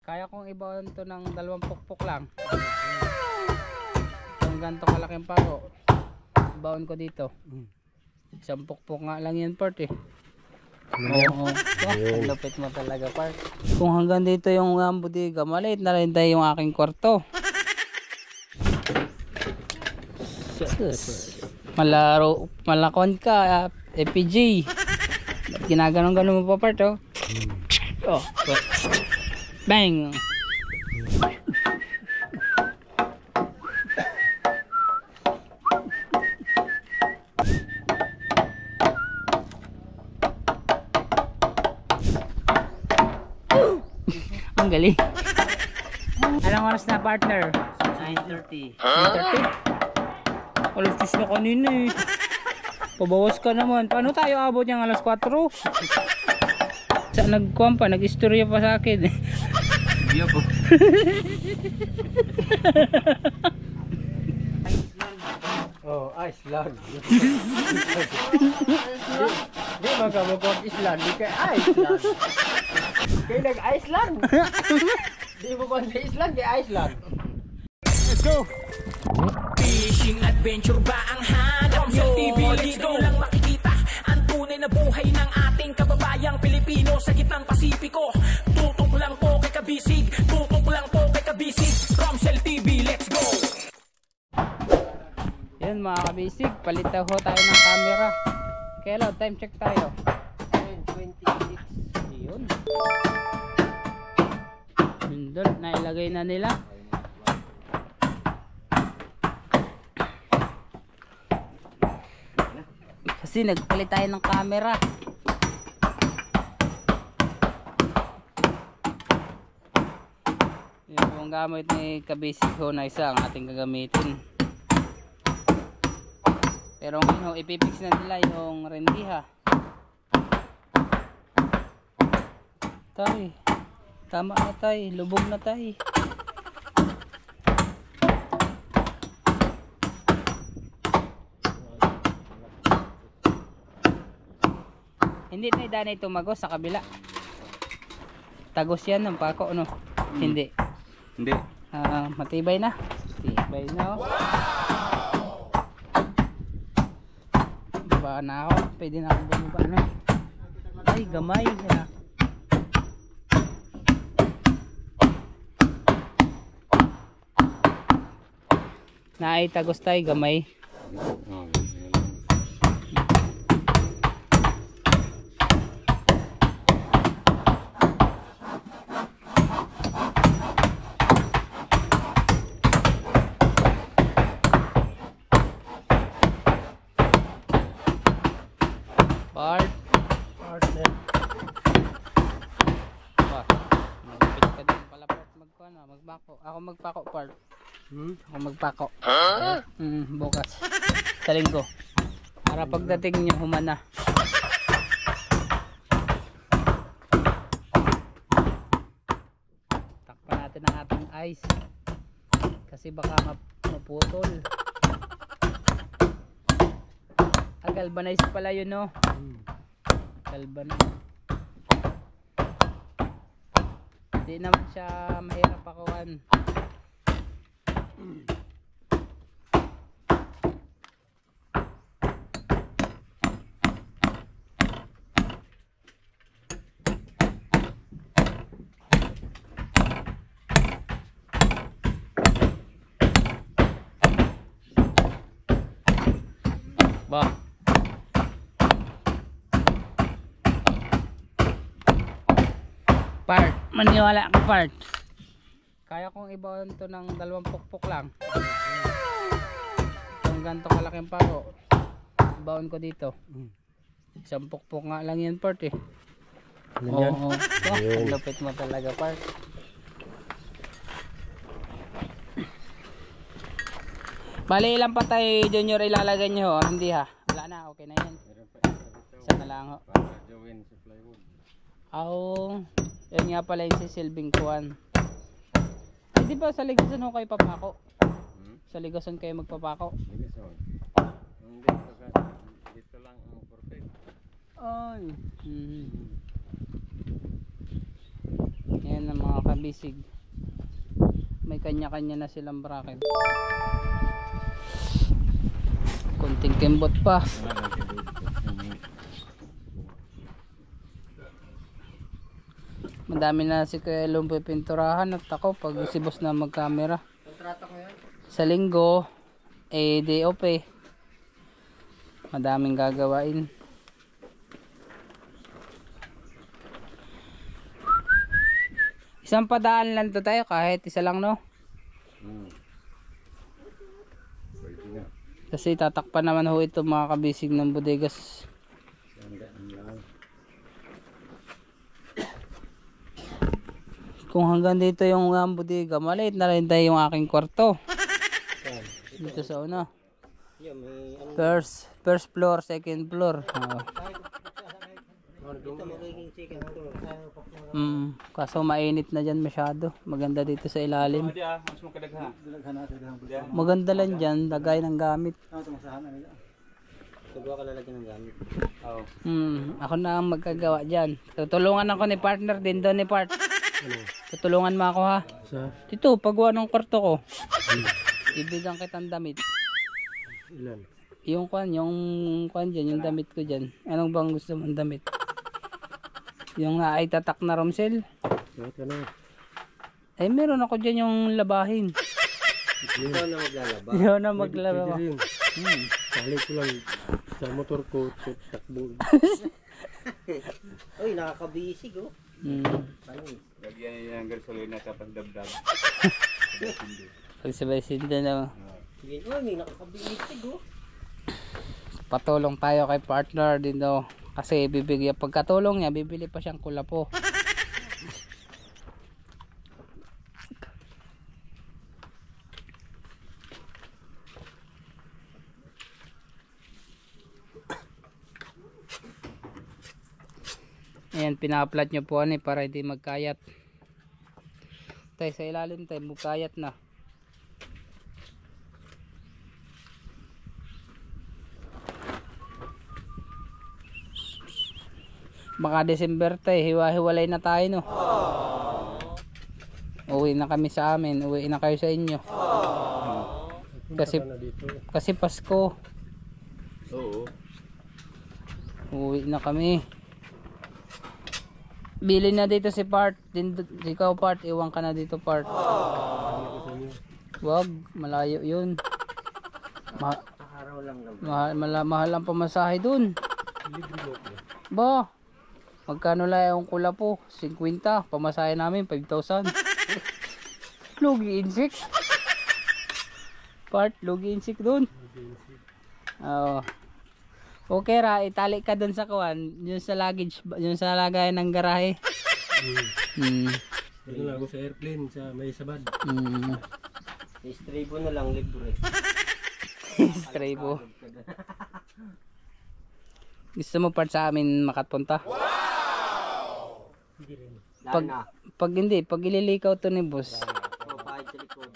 Kaya kong ibaon to ng 2 pukpok lang. Kung ganito kalaking pako, ibaon ko dito. 1 pukpok nga lang yan, part eh. Oo. Ang lupit mo talaga, part. Kung hanggang dito yung bodega, maliit na rin tayo yung aking kwarto. Malakon ka, FPG. Ginaganon-ganon mo pa, part, oh. Oh, bang. Ang galing. Anong oras na, partner? 9:30. 9:30? Alas 10 na kanina eh. Pabawas ka naman. Paano tayo abot niyang alas 4? Sa nagkuhan pa, nag-istorya pa sa akin. Iya po. Oh, Iceland. Di magkamukha Iceland, di kay Iceland. Kaya nag-Iceland. Di mo ba sa Iceland, kay Iceland. Let's go! Fishing adventure ba ang hanap nyo? Let's go! Lang makikita ang tunay na buhay ng ating kababayang Pilipino sa gitnang Pasipiko. Tutok lang po kay Kabisig, tutok lang po kay Kabisig. Romsel TV, let's go! Yan mga kabisig, palitan ho tayo ng camera. Kailan, time check tayo. 10:26. Yun. Doon, nailagay na nila. Kasi nagpalit tayo ng camera. Yung gamit ni Kabisig ho na isa ang ating gagamitin. Pero ngayon ipipix na nila yung rendiha. Tay, tama na tay, lubog na tay. Hindi na idaan tumagos sa kabila. Tagos yan ng pako, no? Hindi. Hindi. Matibay na. Matibay na, oh. Baba na ako. Pwede na akong bumaba na. Ay, gamay. Naitagos tayo, gamay. Partner. Malapit ka din pala part magpako. Ako magpako part. Ako magpako. Bukas. Sa linggo. Para pagdating nyo humana. Takpan natin ang ating ice. Kasi baka maputol. Galvanize pala yun, no? Galvanize. Hindi naman siya mahirap pakuan. Ba. Part, maniwala ka part. Kaya kong ibaon to ng 2 pukpok lang. Kung ganito kalaking pako, ibaon ko dito. 1 pukpok nga lang yan, part eh. Oo. Ang lupit mo talaga, part. Bali ilang patay junior ilalagay nyo, hindi ha? Wala na, okay na yan. Isa na lang ho. Yun nga pala yung sisilbing kuwan. Di ba sa ligason ho kayo papako? Sa ligason kayo magpapako? Ligason. Dito lang ang perfect. Ay. yan ng mga kabisig. May kanya-kanya na silang bracket. Kunting kembot pa. Madami na si Kuya Elong pipinturahan at ako pag si boss na mag-camera. Kontrata ko yan. Sa linggo, day off eh. Madaming gagawain. Isang padaan lang to tayo kahit isa lang no. Kasi tatakpan naman ho ito mga kabisig ng bodegas. Kung hanggang dito yung bodega, maliit na rin tayo yung aking kwarto. Dito sa una. First floor, second floor. Kaso mainit na dyan masyado. Maganda dito sa ilalim. Maganda lang dyan, lagay ng gamit. Ako na ang magkagawa dyan. Tutulungan ako ni partner din doon ni part. Tutulungan mo ako ha. Dito, pagwa ng kwarto ko. Ibigyan kitang damit. Ilan? Yung kwan dyan, yung damit ko dyan. Anong bang gusto mong damit? Yung ay tatak na romsel. Eh meron ako dyan yung labahin. Ikaw na maglalaba. Ikaw na maglalaba. Sali ko lang sa motor ko, takbo. Uy, nakakabisig oh. Lagyan niya ng gasolina tapos dabdab. Pagsabay sinda na. Uy, may nakakabisig oh. Patulong tayo kay partner din daw. Kasi bibigyan pagkatulong niya, bibili pa siyang kulapo. Ayan, pina-upload nyo po ano para hindi magkayat. Tay, sa ilalim tayo, magkayat na. Baka December tayo, hiwa-hiwalay na tayo no. Uwi na kami sa amin, uwi na kayo sa inyo. Kasi Pasko. Oo. Uwi na kami. Bili na dito si Part. Ikaw Part, iwan ka na dito Part. Wag, malayo yun. Araw lang naman. Mahal ang pamasahe dun. Ba, magkano lang yung kulapo? 50. Pamasahe namin 5,000. Lugi insik. Part, lugi insik dun. Oo. Okay ra, itali ka dun sa kuwan, yung sa luggage, yung sa lagayan ng garahe. Dito lang ako sa airplane, sa may sabad. Istribo na lang libre. Straybo. Gusto mo Part sa amin makapunta? Wow! Pag ililikaw to ni boss. Pahid sa likod.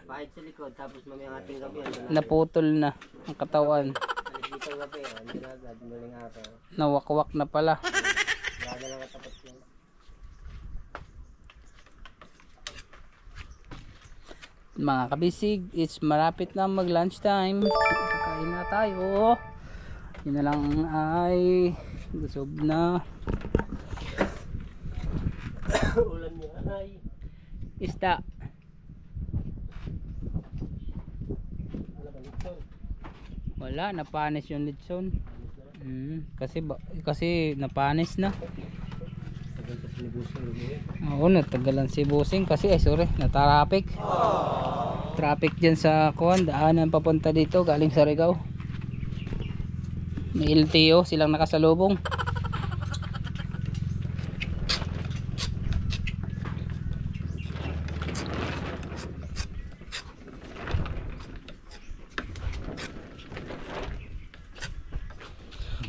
Pahid sa likod, tapos mamayang ating gabi. Naputol na ang katawan. Dito ang gabi, hindi na agad, muling araw. Nawakwak na pala. Baga lang katapat yan. Mga kabisig, it's malapit na mag lunch time. Kakain na tayo. Yun na lang ay gusob na. Ulan niya ay. Isda. Wala, napanis yung litson. Kasi napanis na. Tagal kasi ni Busing lumiit. Oo, natagalan si Busing kasi natraffic. Traffic dyan sa kuwan, daanan papunta dito galing sa Rigao. May LTO silang nakasalubong.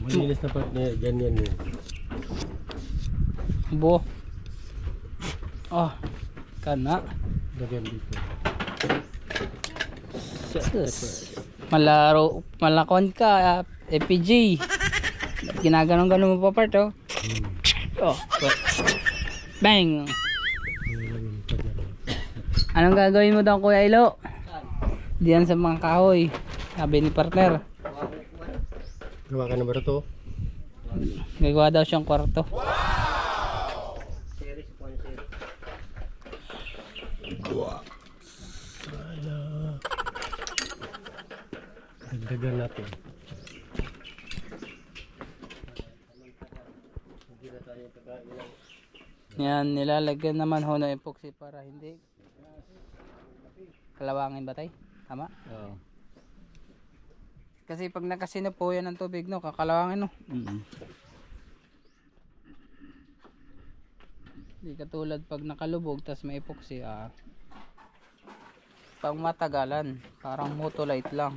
Malinis na part niya, ganyan yun. Bo. Kana. Ganyan dito. Malakon ka, FPG. Ginaganon-ganon mo pa Part oh. Bang! Anong gagawin mo daw Kuya Ilo? Diyan sa mga kahoy. Sabi ni partner. Gawa ka na ba ito? Gagawa daw siyang kwarto. Series upon series. Dagdagan natin. Yan, nilalagyan naman ho ng epoxy para hindi kalawangin ba tay? Tama? Oo. Kasi pag nakasino po yan ng tubig no, kakalawangin no. Hindi katulad pag nakalubog tas may epoxy pang matagalan, parang motolite lang.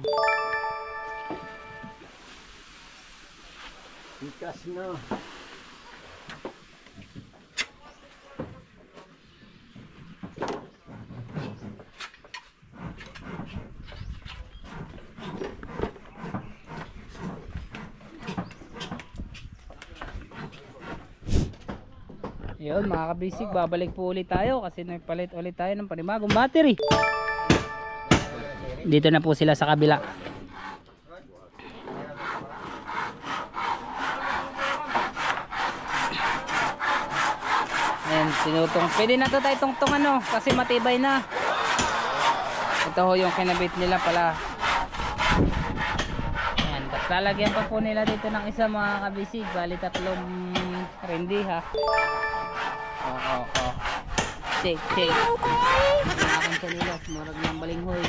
Ikas na. Yun mga kabisig, babalik po ulit tayo kasi nagpalit ulit tayo ng panibagong battery. Dito na po sila sa kabila. Ayan, tinutong. Pwede na to tayo tungtong ano kasi matibay na. Ito ho yung kinabit nila pala. Ayan, tapos lalagyan pa po nila dito ng isa mga kabisig. Bali 3 rendi ha. Oo. Shake. Ang aking sanilas, murag ng balinghoy.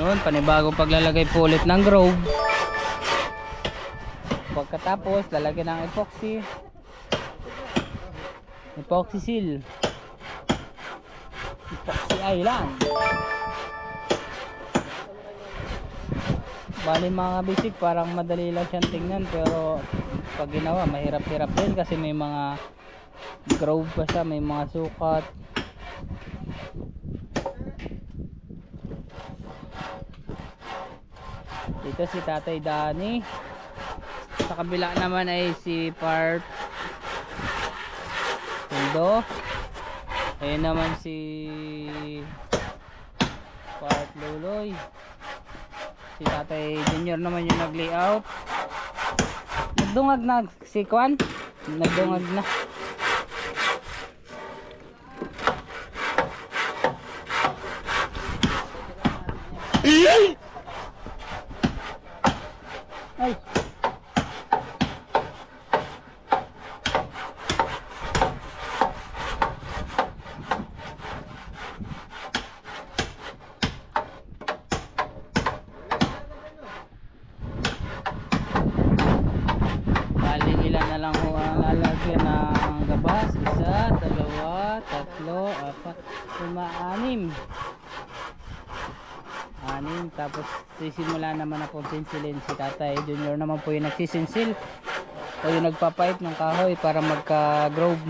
Yun, panibagong paglalagay po ulit ng grove. Pagkatapos, lalagyan ng epoxy seal, epoxy island. Bali mga basic, parang madali lang siyang tingnan pero pag ginawa, mahirap-hirap din kasi may mga grove pa siya, may mga sukat. Dito si Tatay Danny. Sa kabila naman ay si Part Tundo. Ayun naman si Part Luloy. Si Tatay Junior naman yung nag-layout. Nagdungag na si Kwan. Nagdungag na. Ay. Bali ilan na lang ho ang lalagyan ng gabas? 1, 2, 3, 4, 5, 6. 6 tapos sisimula naman na po sinsilin si Tatay Junior naman po yung nagsisinsil o yung nagpapipe ng kahoy para magka grove.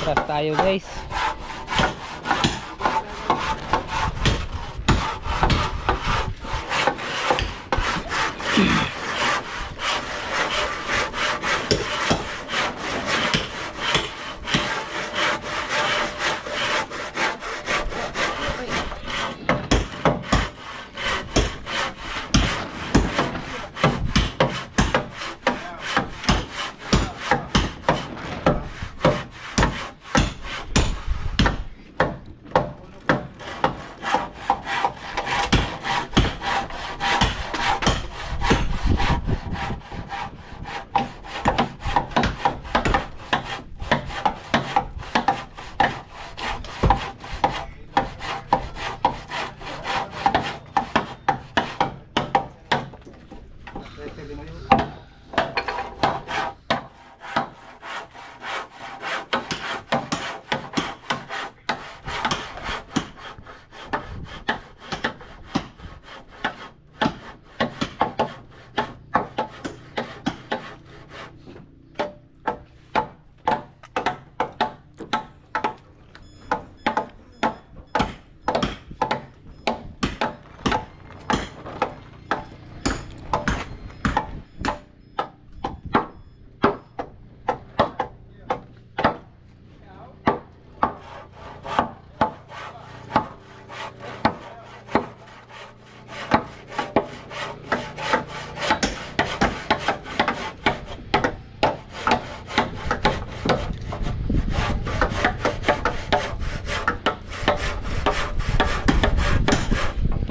Atras tayo guys.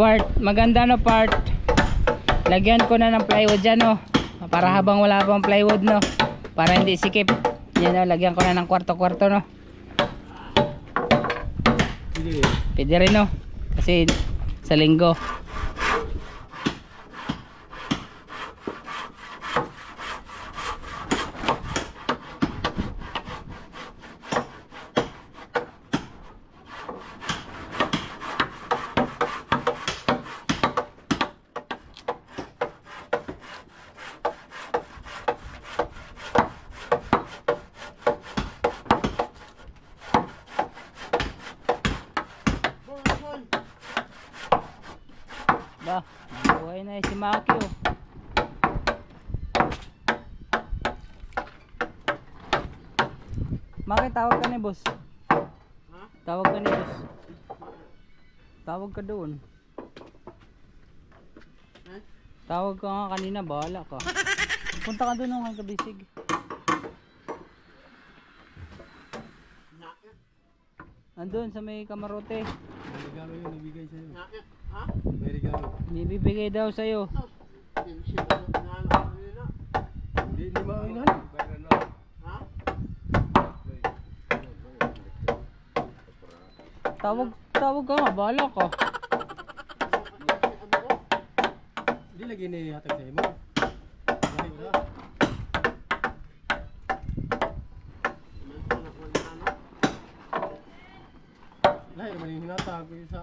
part, maganda no part. Lagyan ko na ng plywood dyan no. Para habang wala pang plywood no. Para hindi sikip. Yan no, lagyan ko na ng kwarto-kwarto no. Pwede rin no. Kasi sa linggo. Ba, buhay na si Maki oh. Maki, tawag ka ni boss. Tawag ka ni boss. Tawag ka doon. Tawag ka nga kanina, bahala ka. Punta ka doon ng kabisig. Andun sa may kamarote. May regalo yun, ibigay sa'yo. May regalo. Bibigay daw sa'yo. Hindi maulan. Tawag ka nga, bahala ka. Hindi lagi nihatag sa'yo mo. Bakit na? Lahat naman yung hinatag sa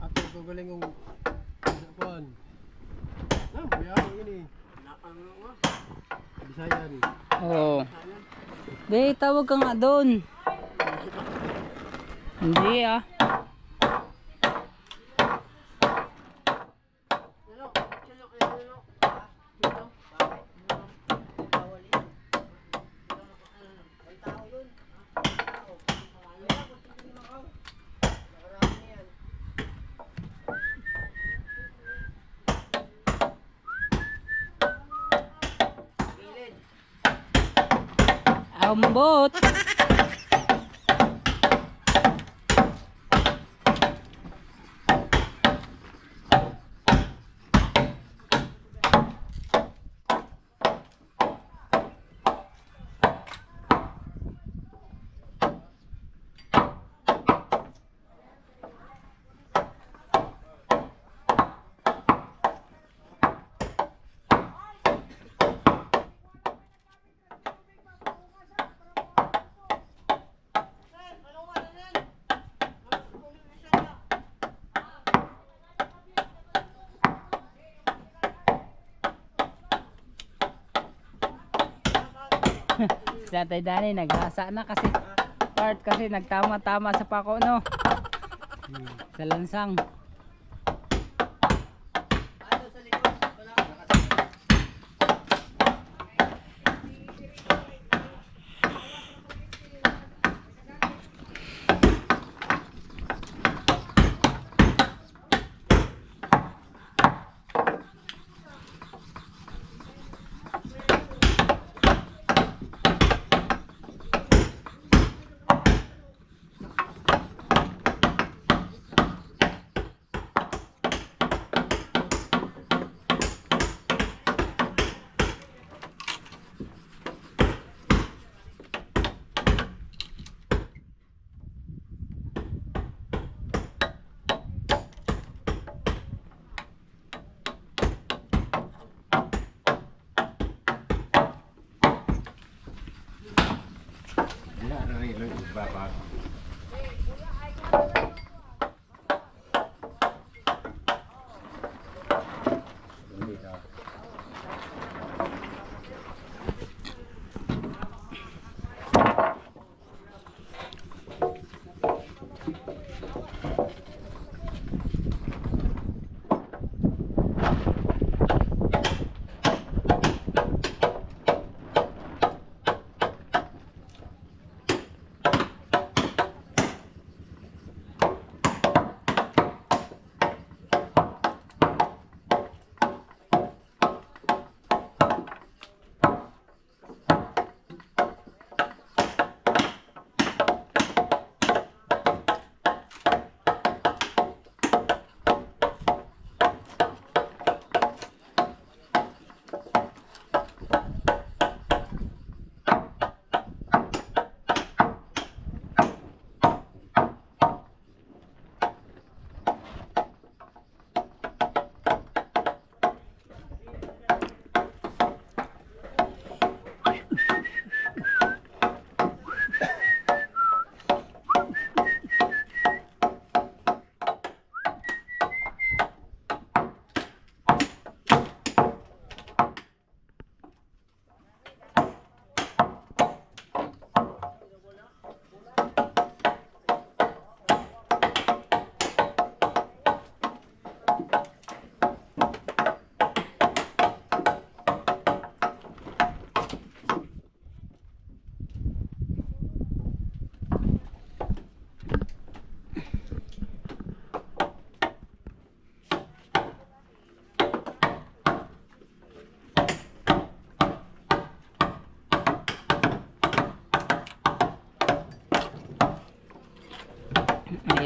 ato ko galing yung kuhan. Buyaw ini. Bisayan. Oo. Di, tawag ka nga doon. Hindi ah. Ambot. Si Tatay Danny naghasa na kasi part kasi nagtama-tama sa pako no. Sa lansang.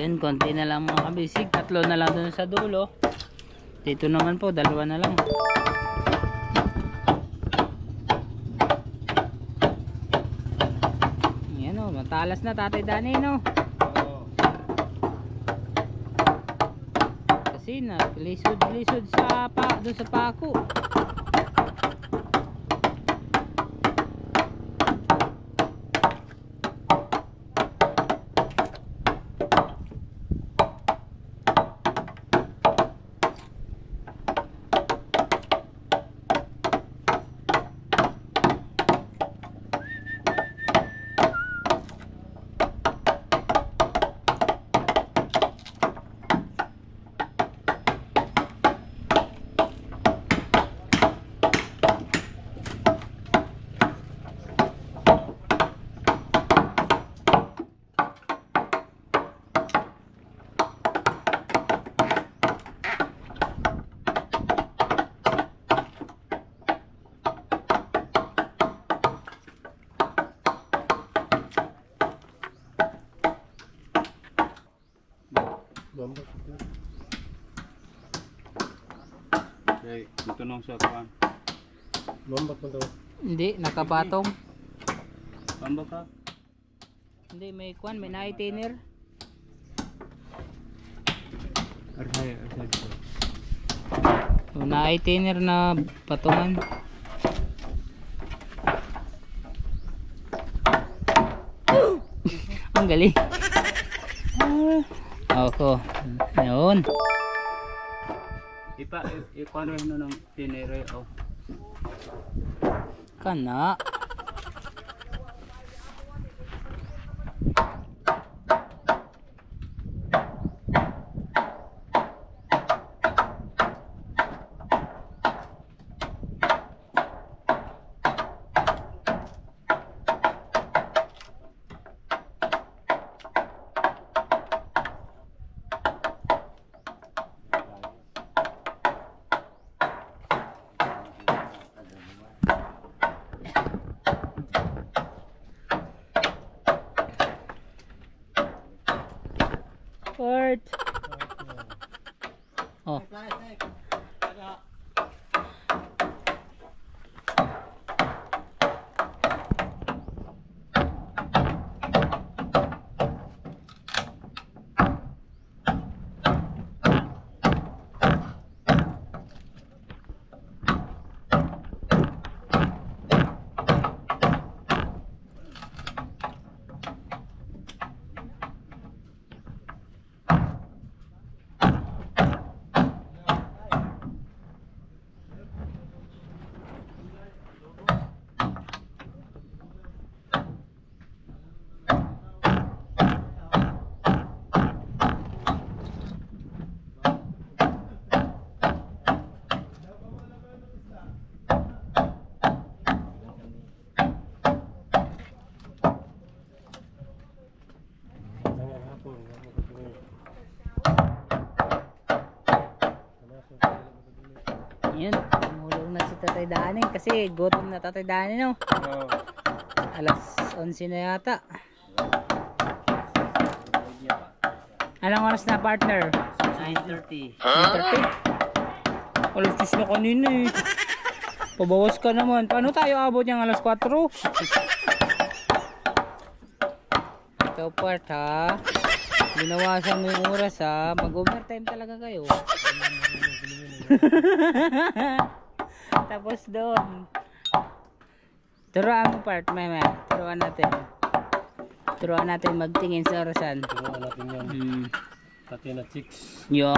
Ayun, konti na lang mga kabisig. 3 na lang dun sa dulo. Dito naman po, 2 na lang. Yan o, matalas na Tatay Danny, no? Kasi naglisod-lisod doon sa pako. Okay, dito nung sa kuan. Mambak mo to. Hindi, nakapatong. Pamba ka? Hindi, may kuan, may na-thinner. Arsay. So, na-thinner na patungan. Ang galing. Ako. Yun. Ikuan rin nung tinere oh. Kana. Port. Oh. Yun, tumulong na si Tatay Danny kasi gutom na Tatay Danny, no? Oh. Alas 11 na yata. Anong oras na, partner? 9:30. 9:30? Alas 10 na kanina eh. Pabawas ka naman. Paano tayo abot niyang alas 4? Ito part ha. Binawasan mo yung oras ha. Mag-overtime talaga kayo. Tapos doon. Turuan mo part, meme. Turuan natin. Turuan natin magtingin sa orasan. Turuan natin yan. Pati na chicks. Yo.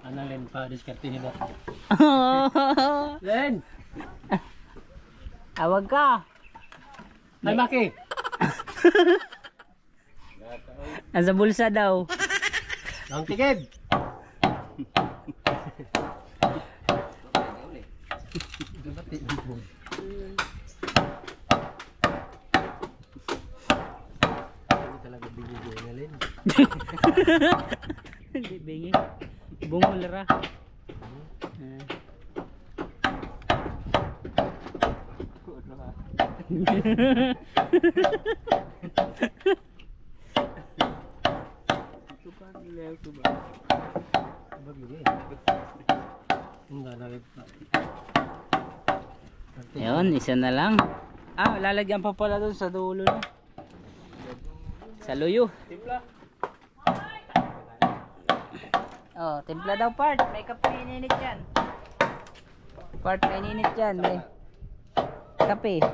Analin pa, diskartihin natin. Len! Awag ka. Ay, Maki! Nasa bulsa daw. Ang tikid! Hindi talaga binigay na Len. Hindi bingi. Bungol ra. Ayun, isa na lang. Lalagyan pa pala doon sa dulo na. Sa luyo. Timpla. Oh, timpla daw part. May kape ininit yan. Part may ininit yan. May kape.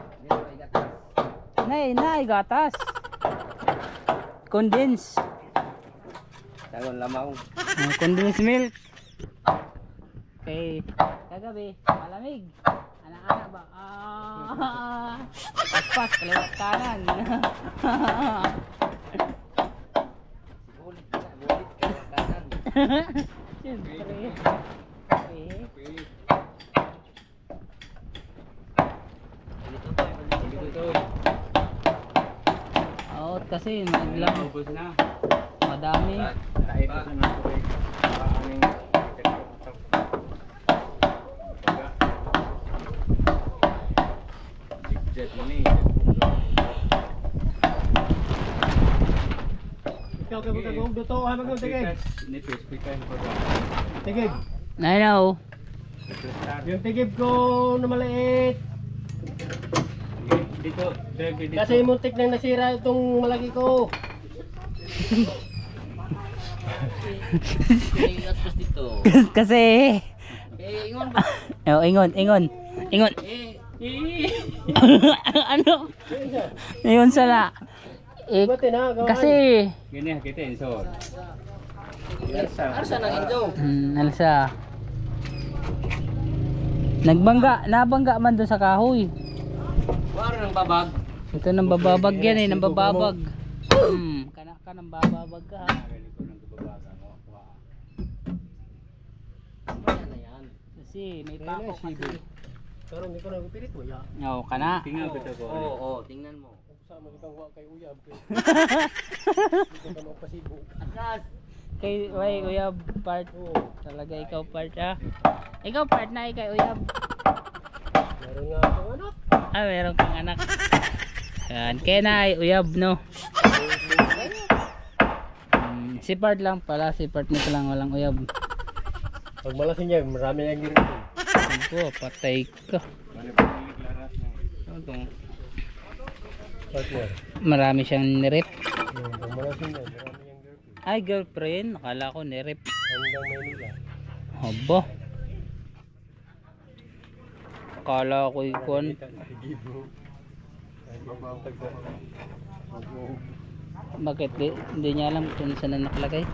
Nay, gatas. Condense. Tangon lamaw. Condensed milk. Okay. Kagabi, malamig. Anak-anak ba? Paspas, kaliwat kanan. Bulit ka kanan. Siyempre. Out kasi, maglang. Ubus na. Madami. Tayo pa sa nakulik. Aming jet mo ni. Ikaw ka buta kong duto ha magong tigig. Nipis, pikas ko. Tigig. I know. Yung tigib ko na maliit. Dito, dito. Kasi muntik nang nasira itong malaki ko. Kasi. Ingon ba? Oh, ingon. Ano? Ingon sala. Buti na. Kasi. Gini kita insor. Arsa nang injo. Alsa. Nabangga man doon sa kahoy. Waro nang babag. Ito nang bababag yan eh, nang bababag. Kana ka nang bababag ka ha. Kasi may pako kasi. Pero hindi ko na pilit mo ya. Oo, kana. Tingnan ko to. Oo, tingnan mo. Sama ikaw wa kay uyab. Ikaw ka magpasibo. Atras. Kay uyab part. Talaga ikaw part ha. Ikaw part na kay uyab. Meron nga akong anak. Meron kang anak. Yan, kaya na ay uyab no. Si part lang pala, si part nito lang walang uyab. Pag malasing niya, marami nang girin. Ako, patay ka. Partner. Marami siyang nirip. Pag malasing niya, marami nang girin. Ay, girlfriend. Nakala ko nirip. Hanggang Maynila. Haba. Akala ko ikon. Gibo. Ay, mababag sa. Bakit? Hindi niya alam kung saan na nakalagay.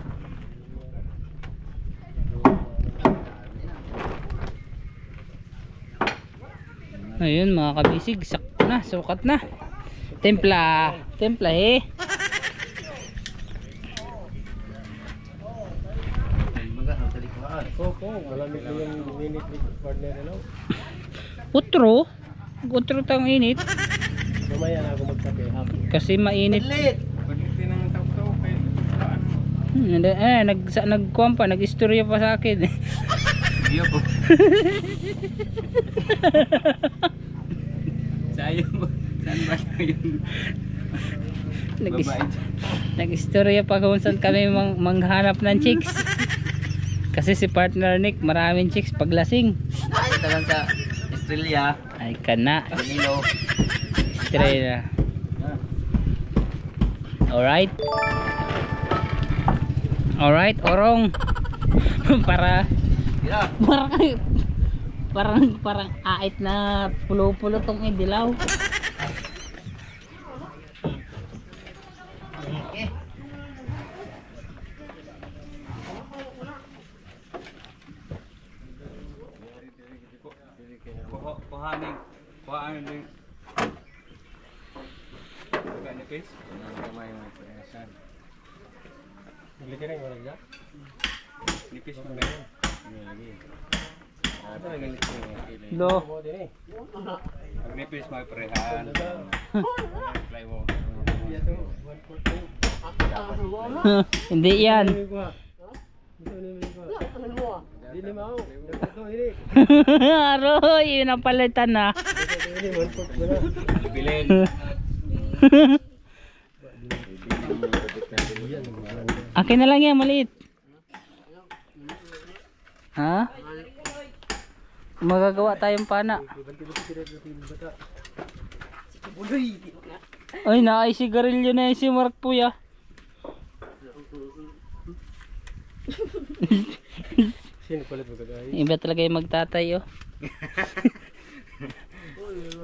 Ayun mga kabisig. Sakto na. Sukat na. Templa. Templa eh. Koko, malamig ko yung minute with partner ano. Utro. Utro tang init. Mamaya na ako magkape hapon. Kasi mainit. Pagkiti ng tawtaw kay Nagkuhan pa. Nag-istorya pa sa akin. Iyo po. Sayo mo. Saan ba yun? Nag-istorya pa kung saan kami manghanap ng chicks. Kasi si partner Nick maraming chicks paglasing. Ay, talan sa Australia. Ay kana. Danilo. Australia. Alright. Alright, orong. para Yeah. parang ait na pulo-pulo tong idilaw. Kuhanin din. Bukan nipis. Bili ka rin, wala dyan? Nipis mo ba yun? Ini lagi. Ano ang ganito yung Do. Mo din eh. Pag nipis may parehan. Apply mo. Hindi yan. Dili ko ha. Ito ni ko. Dili mao. Ito ini. Aroy, yun ang palitan na. Ini one pot mo na. Bilin. Akin na lang yan, maliit. Ha? Magagawa tayong pana. Ay, naay sigarilyo na yun si Mark po ya. Sino palit mo kagaya? Iba talaga yung magtatay oh.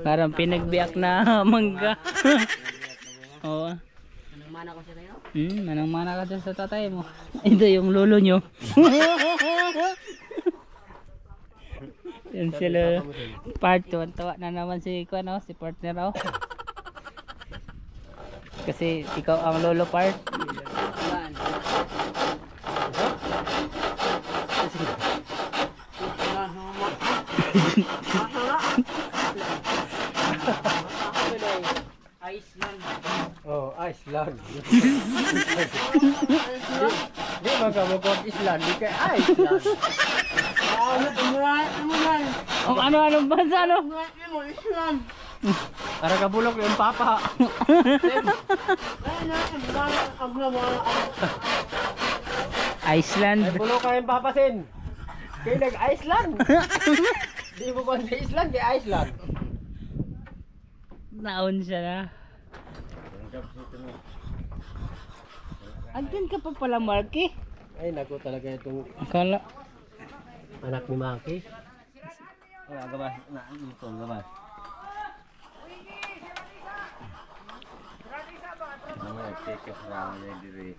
Parang pinagbiyak na mangga. Oo. Manang mana ka dyan sa tatay mo. Ito yung lolo nyo. Yan sila. Part 1. Tawa na naman si Kuano, si partner oh. Kasi ikaw ang lolo part. Iceland. Oh, Iceland. Di magkamukha Island, di kay Iceland. Ano bansa ano? Para kabulok yung papa. Iceland. Ay bulok ka yung papa sin. Kay nag-Iceland. Di mo ba sa Island, kay Iceland. Naon siya na. Andun ka pa pala Marky. Ay naku talaga itong Akala. anak ni Maki. Wala gabas na dito gabas. Ano take off round dire.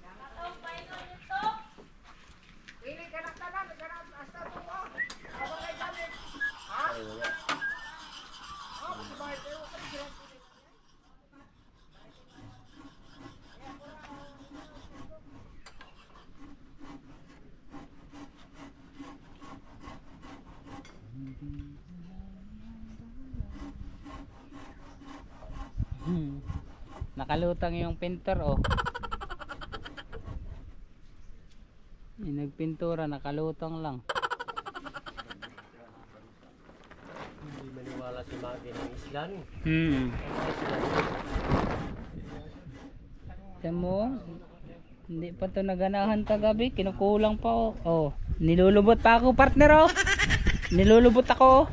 Nakalutang yung pintor oh. Yung nagpintura nakalutang lang. Hindi maniwala si Maki ng Island. Tiyan mo, hindi pa to naganahan kagabi, kinukulang pa oh. Oh, nilulubot pa ako partner oh. Nilulubot ako.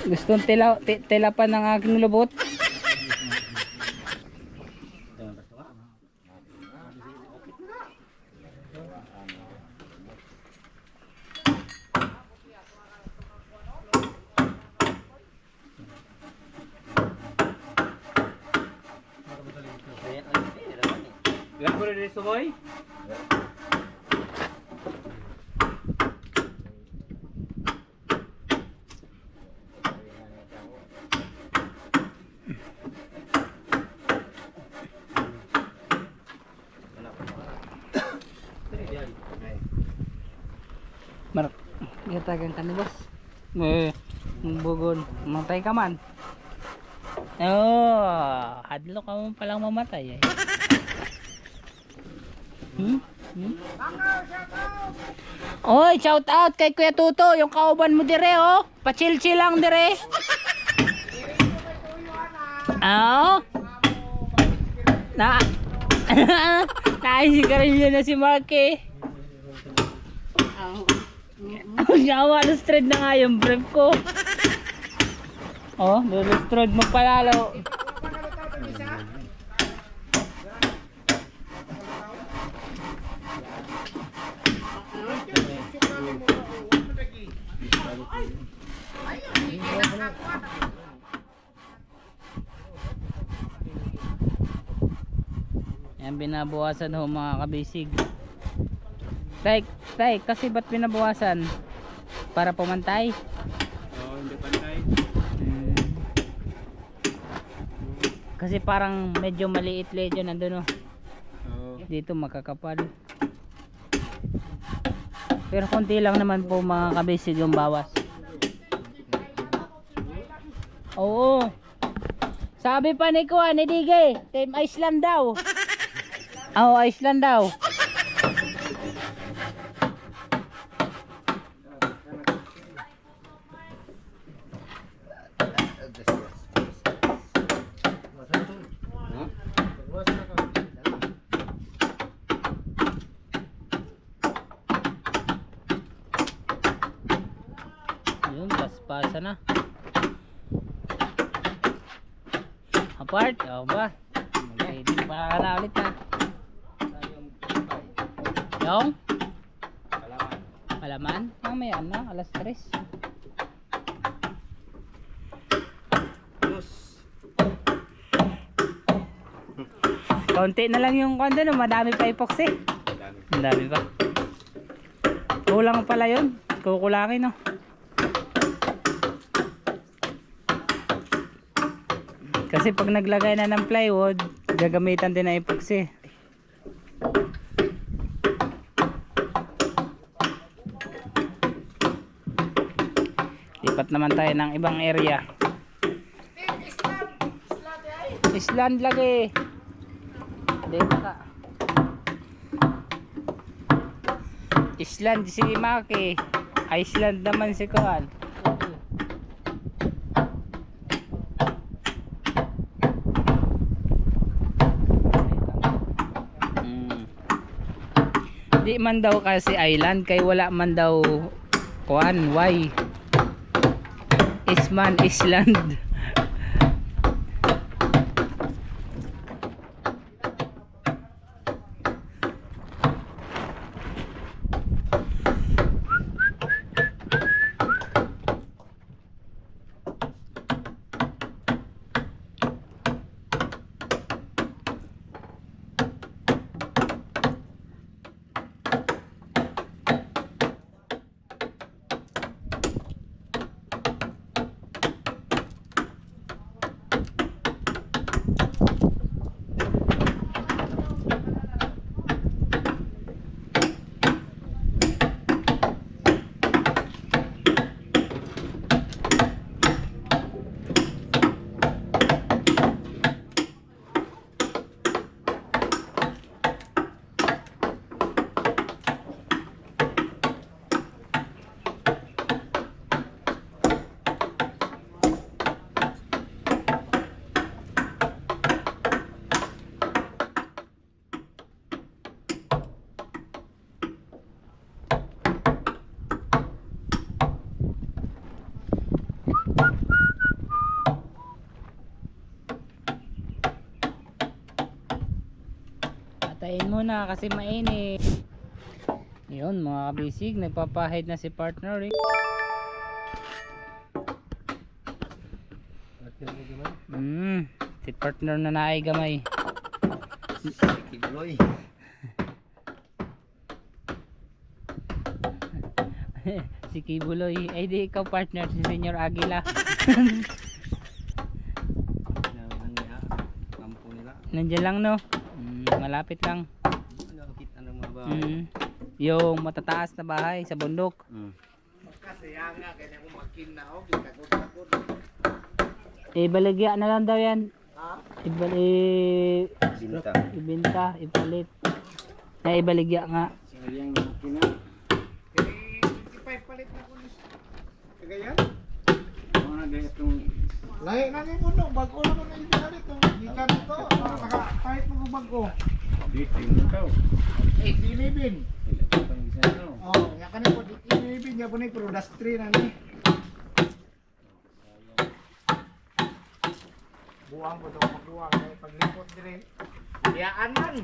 Gustong tilapan ng aking lubot. Gan ko rin sa boy. Mark, gatagan ka ni boss. Bugon, matay ka man. Oh, hadlo ka mo palang mamatay eh. Oy, shout out kay Kuya Tuto, yung kauban mo dire oh. Pa-chill-chill lang dire. Oh. Na. Naisigarilyo na si Mark eh. Yawa, lustrad na nga yung brief ko. Oh, lustrad mo palalo. Yan binabawasan ho mga kabisig. Tay, kasi ba't binabawasan? Para pumantay? Oh, hindi pantay. Kasi parang medyo maliit ledyo nandun oh. Oh. Dito makakapal. Pero konti lang naman po mga kabisig yung bawas. Oo. Sabi pa ni Kuan, ni Digay, Team Iceland daw. Oo, Iceland daw. pasa na. Apart, o ba? Mag-ready pa na ulit na. Yung? Palaman? Mamaya na, alas 3. Konti na lang yung kondo, no? Madami pa epoxy. Ang dami pa. Kulang pala yun. Kukulangin, no? Kasi pag naglagay na ng plywood, gagamitan din ng epoxy. Lipat naman tayo ng ibang area. Island lagi. Dito ka. Island si Maki. Iceland naman si Kuan. Di man daw kasi island kay wala man daw Kuan. Why? Isman Island. Patayin muna kasi mainit. Yun mga kabisig, nagpapahid na si partner Rick. Si partner na naay gamay. Kibuloy. Si Kibuloy. Ay di ikaw partner, si Senyor Aguila. Kampo nila. Nandiyan lang no. Malapit lang. Nakakita ng mga bahay. Yung matataas na bahay sa bundok. Kasayanga kaya mo makinaog gitakot-takot. Ibaligya na lang daw yan. Ha? Binta. Ibenta, ipalit. Kaya ibaligya nga. Sayang yung kina. Kaya 25 palit na kunis. Kagayan? Mga gaya itong Lahi na ni puno, bago na mo na ibinalit to. Gikan to, kahit mo bago. biting mo ito. Dinibin. Ito pang isa no. Oh, ya kanay po dinibin ya po ni pero dastri na ni. Buang ko to magbuang kay paglipot dire. Diyaan man.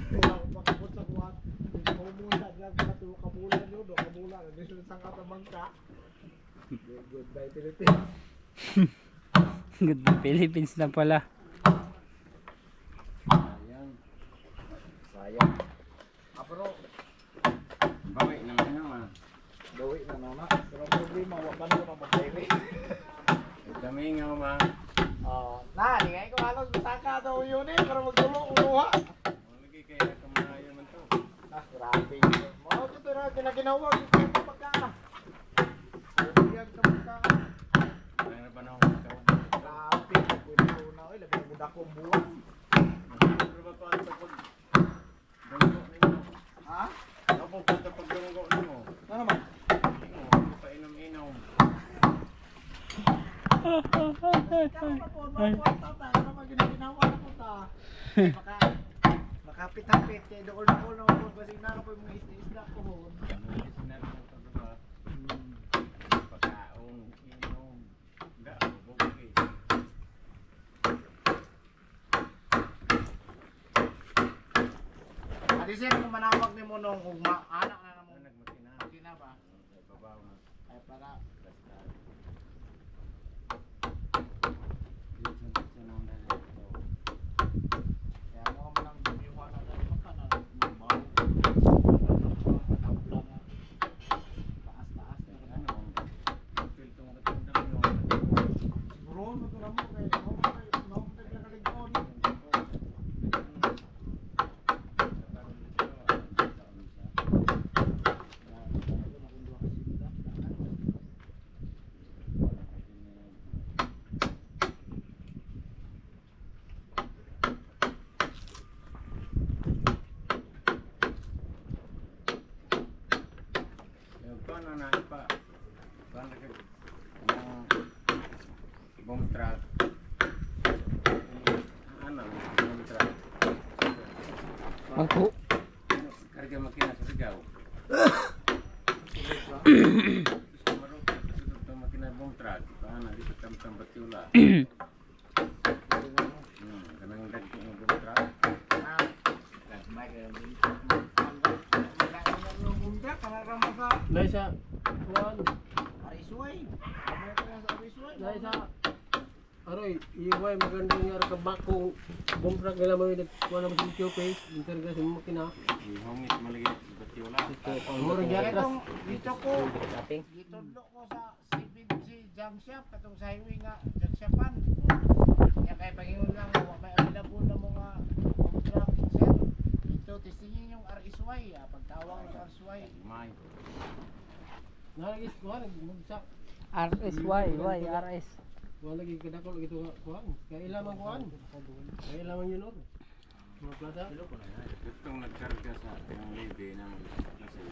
Wala ko pagpot sa kuwat. Pumula lang sa tulo ka bulan yo, do ka bulan. Dito sa kata bangka. Goodbye Philippines. Good Philippines na pala. Sayang. Sayang. Pero Bawi ng ano ah. gawi na na. Pero problema wa pa na magdiri. Kami nga ma. Oh, nah, di ngay ko halos saka daw yun eh, pero magtulo-ulo ha. Lagi kaya kamaya man to. Ah, grabe yun. Mga ito na ginaginawag ito sa pagkaan. Bibigyan sa pagkaan. Mayroon pa na akong ikaw. Grabe, pwede ko na. Labi na buda kong buwan. Pero ba pa sa pag dunggo ninyo? Ha? Ano po punta pag dunggo ninyo? Ano naman? Hindi pa inom-inom. Ikaw na po, magpuwata ta. Ano naman ginaginawa na po ta? Makapit-hapit. Kaya doon na po. Kasi na po yung mga isda ko. Ano yung sinabi ng pagkaba? Pagkao. Di sir kung manawag ni mo nung ugma, anak na namon makina ba? Ay para kaya mo ka malang biniwa na dahil makana magbaw. Taas-taas na ano. Siguro, magkala mo kay nakaligpon. Paano na pa? Paano ka? Bomb truck. Ano? Bomb truck. Ako. Karga makina sa sigaw. Ito makina bomb truck. Paano? Di pa tambat yula. Kanang dagko ng bomb truck. Dahil sa kuwan. Arisway. Kamay ko yan sa Arisway. Dahil sa aroy, iway magandang nga rakabak kung bumprak nila mo yung kuwan naman sa QP. Yung karga sa makina. Hungit malagi bat yula. Mura gyud Itong dito ko. Gitudlo ko sa CBC jam shop katong sa highway nga jam shopan. Kaya kay pangingon lang mo may available na mga contract sir. Dito testingin yung RSY, pagtawag sa RSY. May. Nalagis kuwan, nagmugsak. RSY, RS. Kuwan lagi kadako lagi ito kuwan. Kaya ilamang kuwan. Kaya ilamang yun or. Mga plaza. Itong nagkarga sa yung lady ng kasi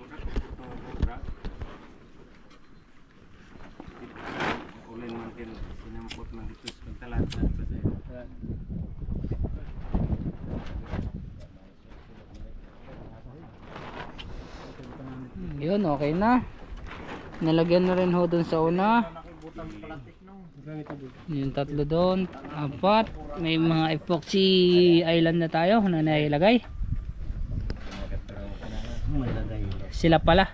produk itong bomb truck. Ulin man din sinampot man dito sa talata kasi Yun, okay na. Nalagyan na rin ho dun sa una. Yung tatlo doon, 4. May mga epoxy island na tayo na nailagay. Sila pala.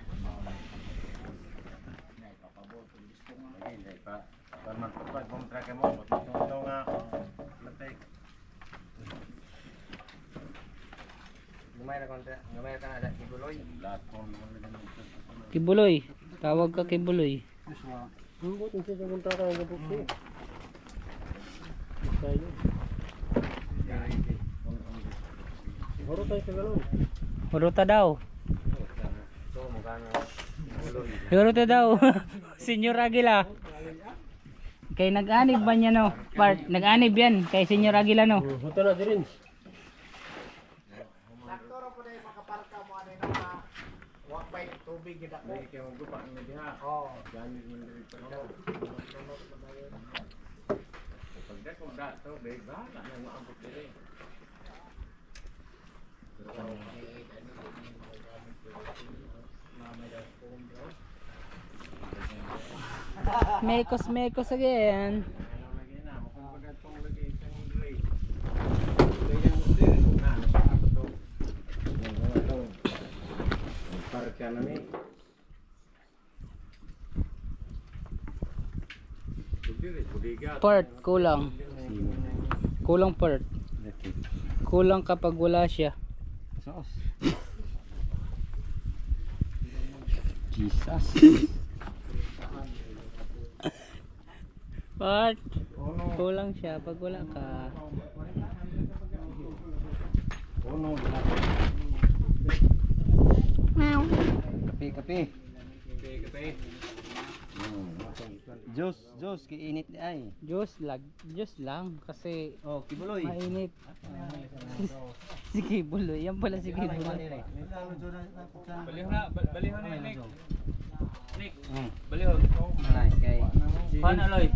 Parman pa bomb truck mo ito nga latay. Gamay ka na dahil Kibuloy. Lahat po naman nila. Kibuloy. Tawag ka Kibuloy. Huwag yung sa kontrata ng kapuksi. Tayo. Horo tayo sa gano'n. Huruta daw. So magkano? Huruta daw. Senyor Aguila. Kay nag-anib ba niya no? Part, nag-anib yan. Kay Senyor Aguila no? Huto na din. Sakto ra po dai makaparka mo ani na wakbay tubig gid ako. Kaya magdupa ang diha. Oh. Gamit mo diri pa daw. Pagdak ko dato, dai ba na maabot diri. Mekos again. Part kulang. Kulang part. Kulang kapag wala siya. Jesus. Part. Kulang siya pag wala ka. Kape. Jos, kiinit di ay. Diyos lang kasi Oh, kibuloy. mainit. Si Kibuloy. Yan pala si Kibuloy. Balihon na Nick. Nick. Balihon. Ay, kay. Paano Loy?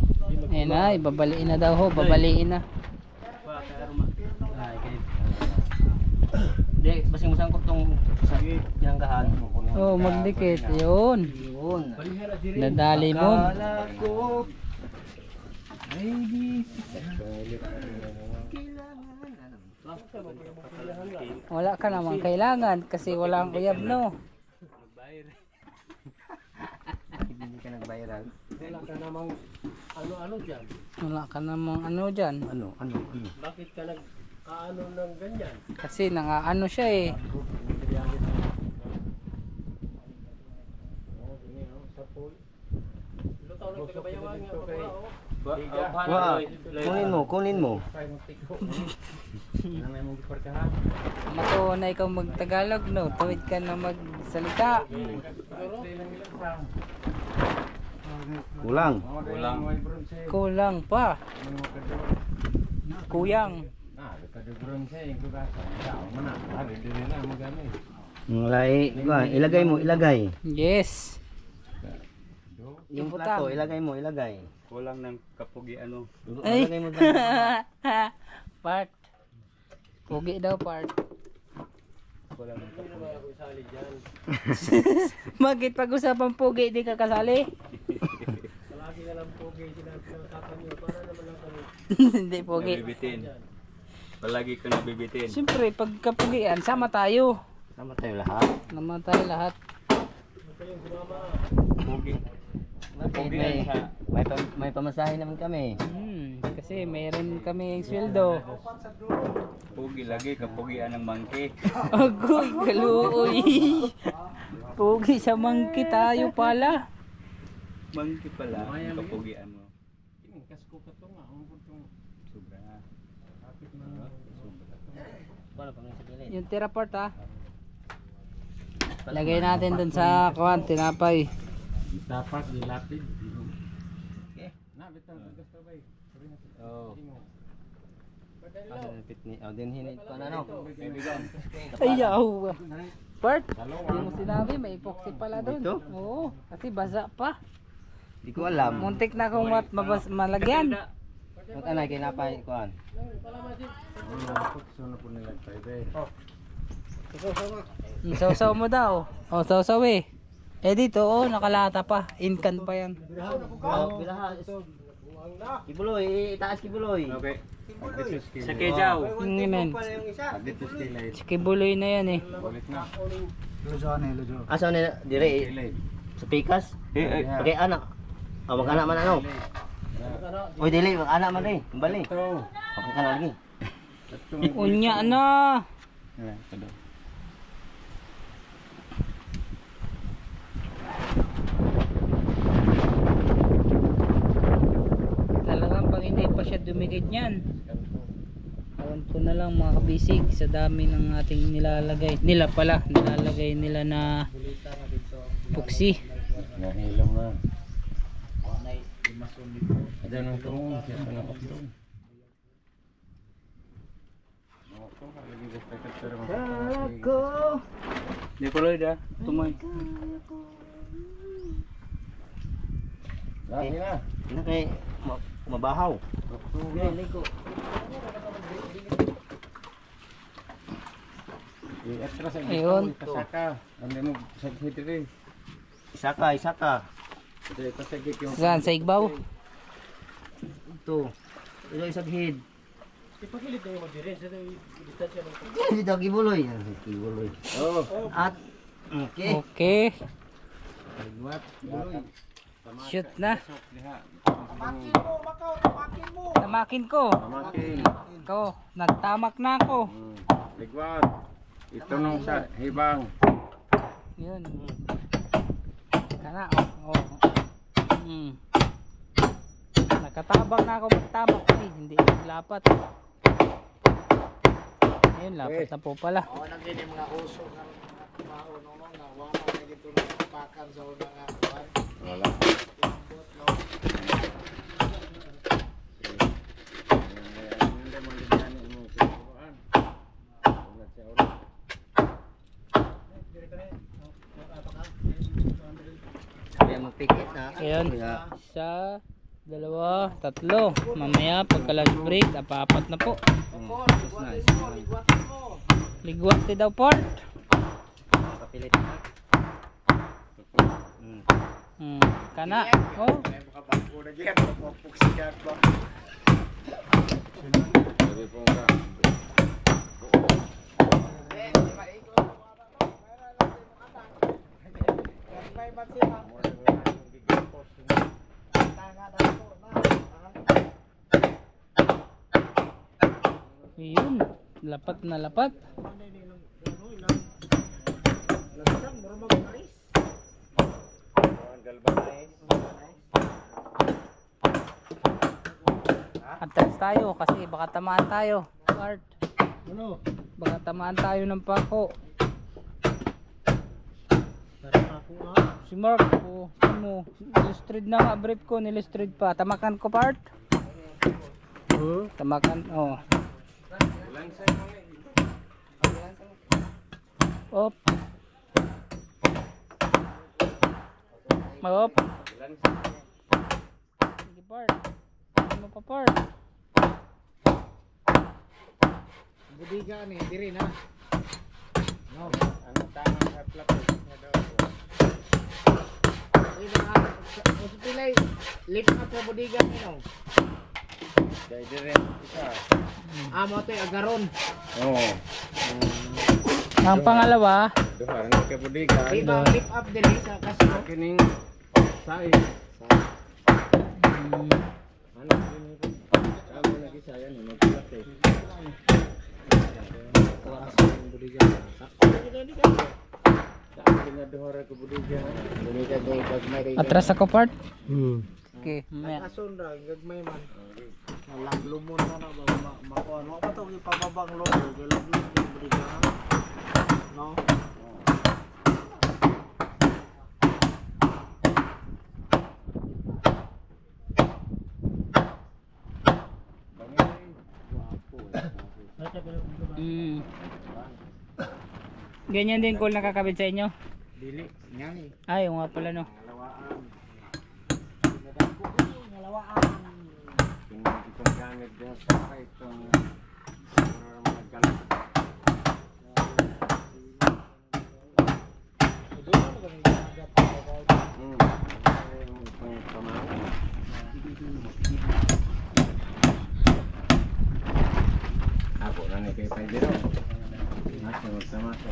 Ayan na, ibabaliin na daw ho. Babaliin na. Ay, kay. Di, basing masangkot tong sa janggahan. Oh, magdikit. Yun. Yun. Nadali mo. Ko. Ay, di. Wala ka namang kailangan kasi walang uyab no. Hindi ka nag-viral. Wala ka namang ano-ano dyan. Wala ka namang ano dyan. Ano? Bakit ka nag-ano ng ganyan? Kasi nangaano siya eh. Lutaw ng tagabayawan nga pala oh. Kunin mo. Mako na ikaw magtagalog no. Tuwid ka na magsalita. Kulang. Kulang pa. Kuyang. Ilagay. Yes. Yung Butang. plato, ilagay. Kulang ng kapugi ano. Ay. Ilagay mo Part. Pugi daw part. Kulang ng Hindi naman ako isali dyan. Bakit pag-usapang pugi di ka kasali? Palagi ka lang pogi sinasakapan nyo. Para naman lang kami. Hindi pugi. Nabibitin. Palagi ka nabibitin. Siyempre pagkapugian sama tayo. Sama tayo lahat. Namatay lahat. Huwag kayong sumama. Pugi. May pamasahe naman kami. Kasi mayroon kami sweldo. Pugi lagi kapugian ng mangke. Agoy, kaluoy. Pugi sa mangki tayo pala. Mangke pala kapugian mo. Kasko ka to nga. Sobra. Yung tira part ha. Lagay natin dun sa kuwan, tinapay. Dapat dilapid. Oh. Dinhinit ko na no. Ayaw. Part, hindi mo sinabi, may epoxy pala dun. Ito? Oo, kasi basa pa. Di ko alam. Muntik na akong malagyan. Kung anay kinapay kuan. Sausaw mo daw. Oh, sausaw eh. Eh dito, oh, nakalata pa. Inkan pa yan. Bilaha. Kibuloy, itaas kibuloy. Okay. Sa kejaw. Hindi men. Dito sila. Kibuloy na yan eh. Asa ni dire sa pikas? Okay, anak. Mag-anak man ano? Oy, dili, mag-anak man rin. Bali. Okay ka na lagi. Unya na. Talagang pag hindi pa siya dumikit niyan. Awan ko na lang mga kabisig sa dami ng ating nilalagay. Nilalagay nila na puksi. Nahilom na. Ada nang turun, siapa nak turun? Ko. Di pala ida. Tumay. Lagi na. Ina kay mabahaw. Dili ko. Extra sa Ayun. kasaka. Anda mo sa hitri. Isaka. Ito pasagit yung Saan? Sa igbaw? Ito. Ito isang hid. ipakilit na yung dire sa distansya ng Dito kibuloy. Kibuloy. Oh, At okay. Okay. What? Shoot na. Tamakin mo, Makaw, tamakin mo. Tamakin ko. makin. Ikaw, nagtamak na ako. Ligwat. Ito nung sa hibang. Yun. Kana, oh. Nakatabang na ako magtamak. Ay, hindi naglapat. Ayun, lapat na po pala. O, naging mga uso ng maunong na wala na dito na pakan sa unang akuan. Wala. Kaya magpikit na. Ayun. Isa, dalawa, tatlo. Mamaya, pagka lunch break, apat na po. Ligwat di daw port. Kapilit na. Kana. Oh. Makabago na dyan, mapuksikan ba? Sabi po nga. Gagmay ba siya? Tanga dako na. Yun, lapat na lapat. Lasang murmag aris. Atras tayo kasi baka tamaan tayo. Part. Ano? Baka tamaan tayo ng pako. Tara ako nga. Si Mark, oh, ano, nilistrid na nga, brief ko, nilistrid pa. Tamakan ko, part. Tamakan, oh. Op. Op. Sige, part. Ano pa, part? Budiga ni diri na. No. Ano tamang haplap na daw. Ina hospital lift up sa budiga ni no. Dai dire isa. Amo to agaron. Oo. Ang pangalawa, Duha na kay budigan. Di ba lift up diri sa kaso. Kining sai. Ano kini? Amo na kisaya ni magplat eh. atras ako, part. Okay, mamaya. Ason ra gagmay man. Nalanglumon na na ba makuha mo pa to ipababang lo galaglag yung budiga. No. Ganyan din cool nakakabit sa inyo. Dili nyay. Ay, yung nga pala, no. Ngalawaan. Ngalawaan. Itong gamit din sa itong mga galat. Ako na ni kay Pedro. Masuk sama aja.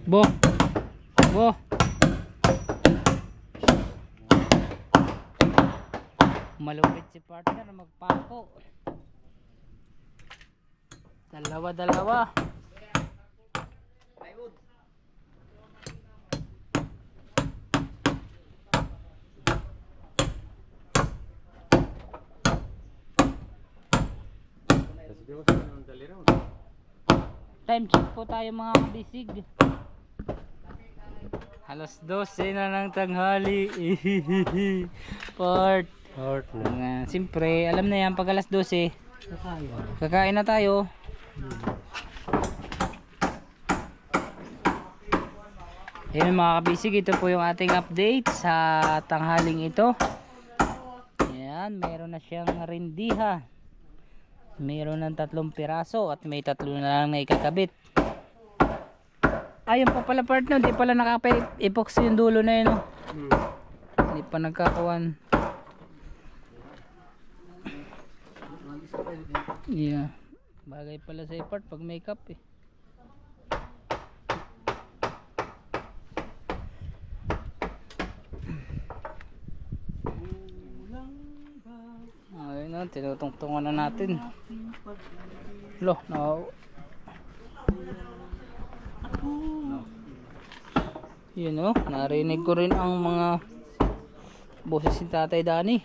Bo. Bo. Malupit si partner magpako. Dalawa. Time check po tayo mga kabisig. Alas 12 na ng tanghali. Part. Siyempre, alam na yan pag alas 12. Kakain na tayo. Ayun mga kabisig, ito po yung ating update sa tanghaling ito. Ayan, meron na siyang rindiha. Meron ng 3 piraso at may 3 na lang na ikakabit. Ayun pa pala partner, hindi pala nakapa-epoxy yung dulo na yun. No? Hindi pa nagkakawan. Yeah. Bagay pala sa part pag makeup eh. Ayun na, tinutungtungan na natin. Lo, no. Yun o, narinig ko rin ang mga boses ni Tatay Dani.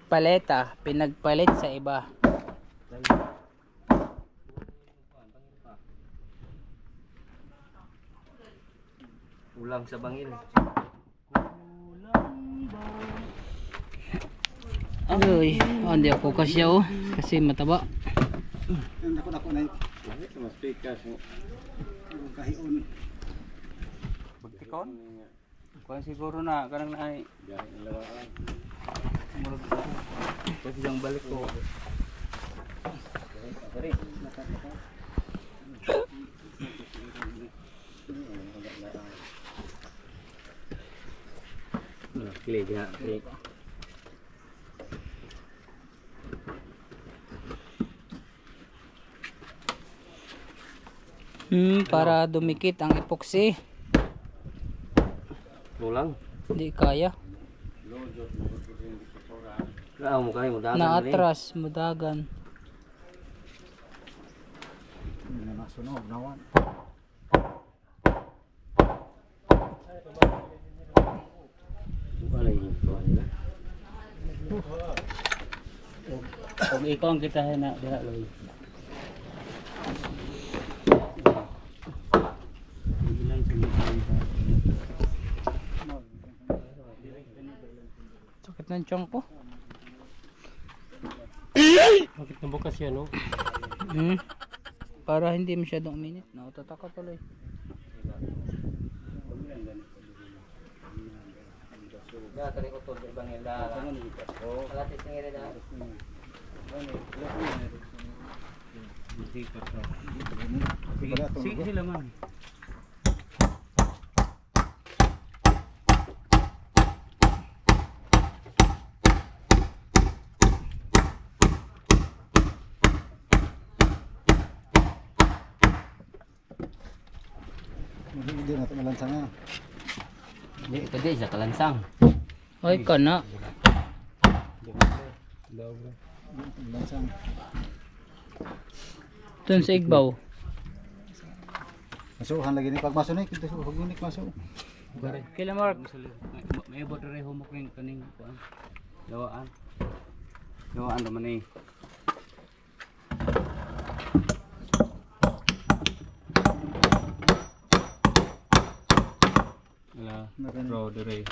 Paleta, pinagpalit sa iba. Ulang sa bangil. Agoy, hindi ako kasya oh, kasi mataba. Dako na. Mas pikas. Kahion. Pagtikon? Kuan siguro na kanang naay. Murag kasi ang balik ko. Sorry. Klik ya, klik. Para dumikit ang epoxy. Tulang. Hindi kaya. Mo kay mo dagan. Naatras, mudagan. Nasunog nawan. Wala yun po nila. Kung ikaw ang kita na diha loy. Sakit ng tiyan ko. Bakit nabukas yan, no? Para hindi masyadong uminit. Nakatatak ka tuloy. Ya, kali ko tol ibang ila. Alatis ngire na. Sige sila man. Hindi na ito malansang nga. Di ito di sa kalansang. Ay ka na. Malansang. Dun sa igbaw. Masuhan lagi ni pag maso na kita sa pagmunik maso. Kila Mark. May ibot rin humok rin kaning kuan. Lawaan. Lawaan naman eh. Wala. Bro, dire.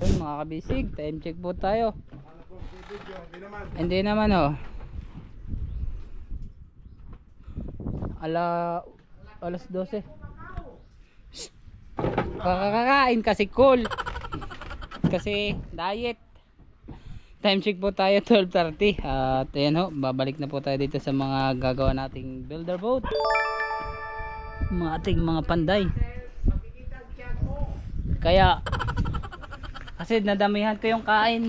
Yun, mga kabisig, time check po tayo. Hindi naman oh. Alas 12. Shhh. Kakakain kasi cool. Kasi diet. Time check po tayo 12:30. At ayan ho, babalik na po tayo dito sa mga gagawa nating builder boat. Mga ating mga panday. Kaya kasi nadamihan ko yung kain.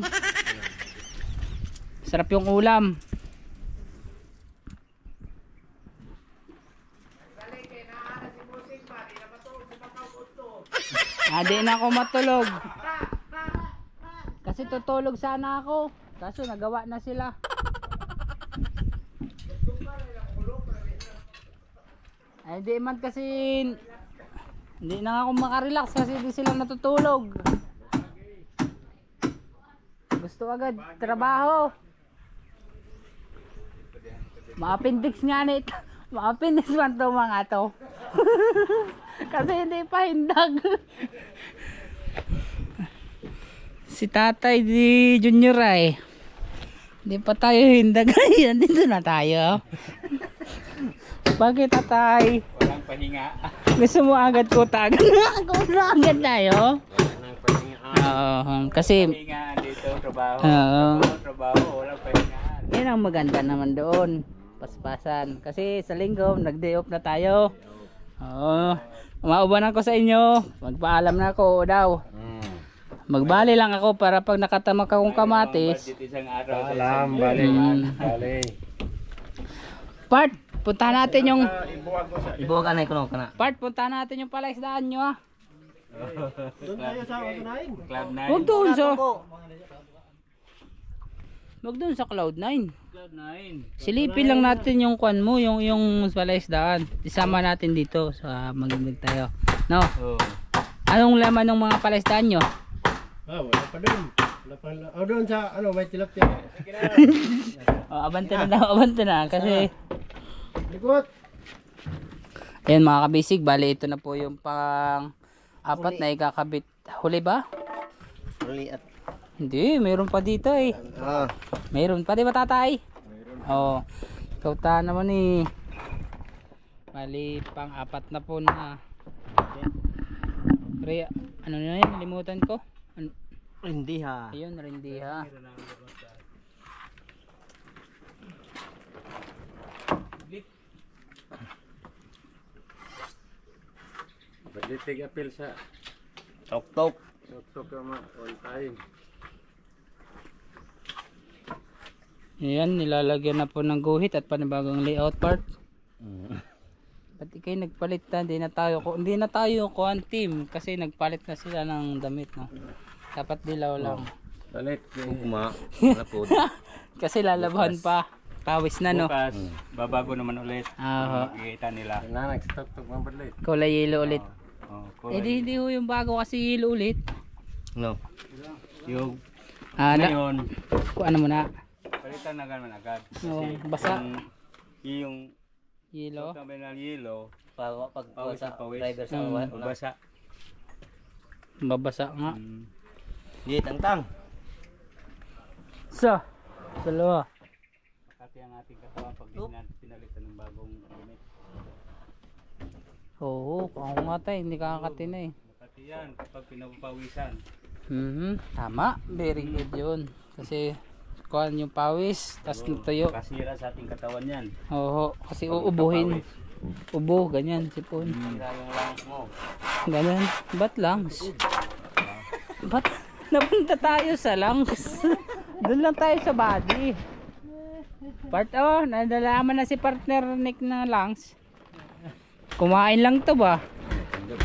Sarap yung ulam. Di na ako matulog. Kasi tutulog sana ako. Kaso nagawa na sila. Ay di man kasi hindi na ako makarelax kasi di sila natutulog. Gusto agad trabaho. Ma-appendix nga nito. Ma-appendix man to mga to. Kasi hindi pa hindag. Si tatay di junior ay. Hindi pa tayo hindag. Nandito na tayo. Bakit tatay? Walang pahinga. Gusto mo agad ko tag? Ako na agad tayo. Kasi Pahinga dito, trabaho. Trabaho, walang pahinga. yan ang maganda naman doon. Paspasan. Kasi sa linggo, nag-day off na tayo. Oo. Umaubanan ko sa inyo. Magpaalam na ako daw. Magbali lang ako para pag nakatama ka kong kamatis. Budget isang araw. Alam, bali. Bali. Part, puntahan natin yung Ibuwagan na ikuno kana. Part, puntahan natin yung palaisdaan nyo ah. Doon tayo sa Cloud9. Cloud9. Huwag doon sa Huwag doon sa Cloud9. Cloud9. Silipin lang natin yung kwan mo, yung palaisdaan. Isama natin dito sa magiging tayo. No? Oh. Anong laman ng mga palaisdaan nyo? Wala pa doon. Wala pa. Doon sa may tilapia. Abante na daw, abante na. Kasi Likot. ayan mga kabisig, bali ito na po yung pang apat na ikakabit. Huli ba? Huli at Hindi, mayroon pa dito eh. Mayroon pa, di ba tatay? Oo. Kauta naman eh. Bali pang apat na po na. Pre, ano na yun? Nalimutan ko. Hindi ha. Ayun, rindi ha. Pagditig apil sa Tok-tok. tok ka ma on time. Ayan, nilalagyan na po ng guhit at panibagong layout part. Pati kayo nagpalit na, hindi na tayo kuhan team kasi nagpalit na sila ng damit, no. Dapat dilaw lang. Balit. Ugma. Malapod. Kasi lalabahan pa. Pawis na, no. Bukas, babago naman ulit. Ah, Makikita nila. Na nagstop-tok man balit. kulay yellow ulit. Oh, Eh hindi ho yung bago kasi yellow ulit. No. Yung Ano ngayon, mo na? palitan na naman agad. Oo, basa. Yung Yellow. kami ng yellow, Pag pawis sa sa pawis. driver sa Basa. Babasa nga. Di tangtang. So, dalawa. Makati ang ating katawan pag di natin pinalitan ng bagong damit. Oo, ako nga tayo, hindi kakakati na eh. Makati yan kapag pinapawisan. Tama, very good yun. Kasi kuhan yung pawis, tas tuyo. Kasira sa ating katawan yan. Oo, kasi uubuhin. Ubo, ganyan, sipon. Sira yung lungs mo. Ganyan, ba't lungs? Ba't napunta tayo sa lungs? Doon lang tayo sa body. Nadalaman na si partner Nick ng lungs. Kumain lang to ba?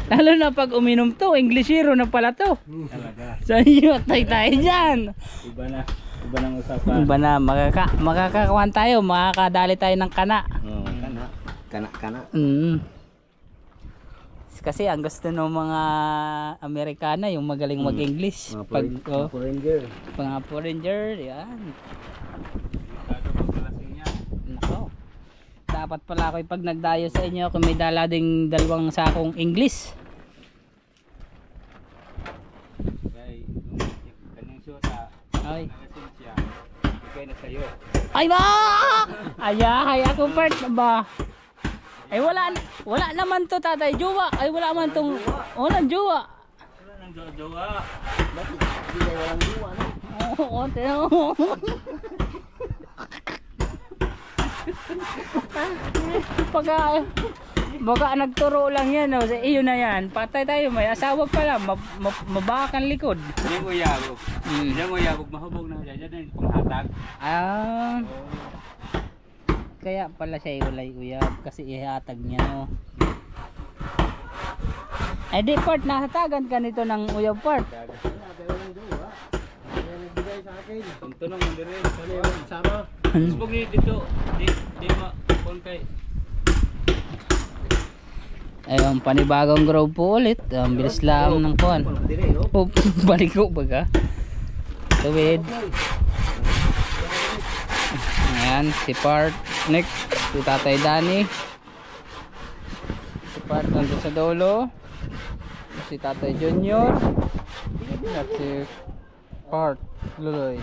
Lalo na pag uminom to, Englishero na pala to. Talaga. So yun, tayo dyan. Iba ng usapan. Iba na, makakakuhan tayo, makakadali tayo ng kana. Kana. Kasi ang gusto ng mga Amerikana, yung magaling mag-English. Foreigner. Mga foreigner, yan. Kado pagkalasing niya. Nako. Dapat pala ako pag nagdayo sa inyo kung may dala ding 2 sakong English. Kaya kanyang syota, Ay. nagasin siya. Bigay na sa'yo. Ay ba! Ay ako part ba? Ay wala naman to tatay, jowa. Ay wala man tong walang jowa. Wala nang jowa. Hindi na walang luwa no. Oo, tino. Baka nagturo lang yan, no? Iyo na yan. Patay tayo, may asawa pala, mabakan likod. Hindi mo yabog. Hindi mo yabog, mahubog na dyan. Dyan na yung panghatag. Kaya pala siya ulay uyab kasi ihatag niya, no. Ay di part, nahatagan ka nito ng uyab part. Ito nang hindi rin. Sama. Subog ni dito. Di ma. Kung kay. Ayun, panibagong grow po ulit. Ang bilis lang ng kuhan. Oh, balik ko baga. Tuwid. Ayan, si Part. Next, si Tatay Danny. Si Part nandun sa dulo. Si Tatay Junior. At si Part. Luloy.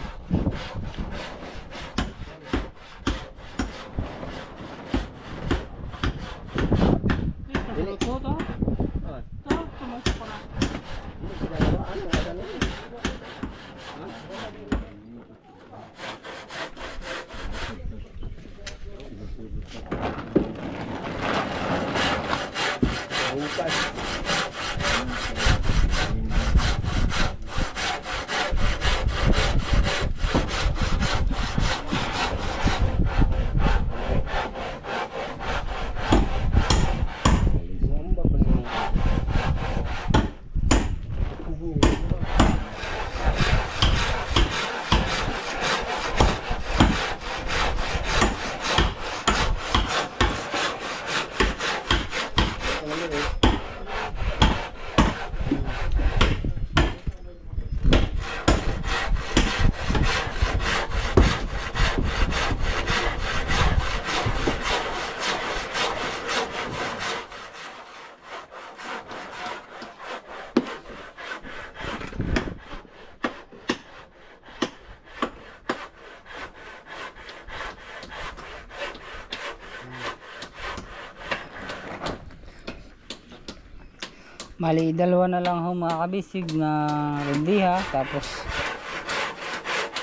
Mali, dalawa na lang ho mga kabisig na rendiha. Tapos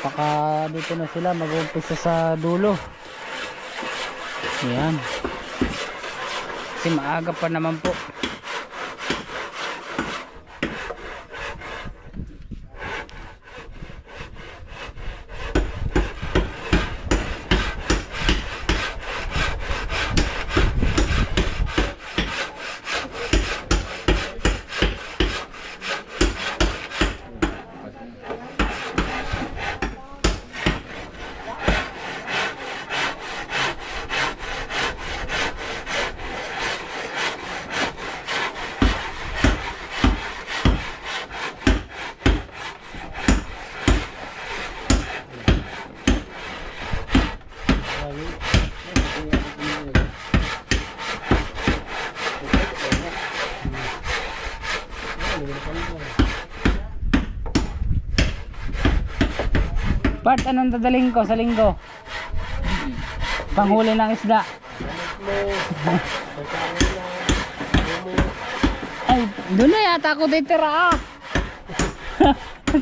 baka dito na sila mag-umpisa sa dulo. Ayan. Kasi maaga pa naman po. Part, anong dadaling ko sa linggo? Panghuli ng isda. Ay, doon na yata ako titira ah.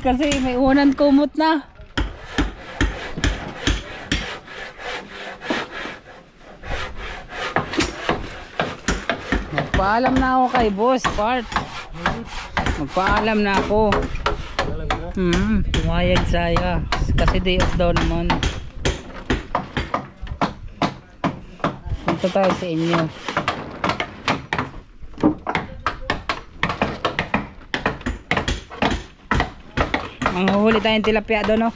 Kasi may unang kumot na. Magpaalam na ako kay boss, Part. Magpaalam na ako. Pumayag saya. Kasi day off daw naman. Punta tayo sa inyo. Manghuli tayong tilapia doon, no?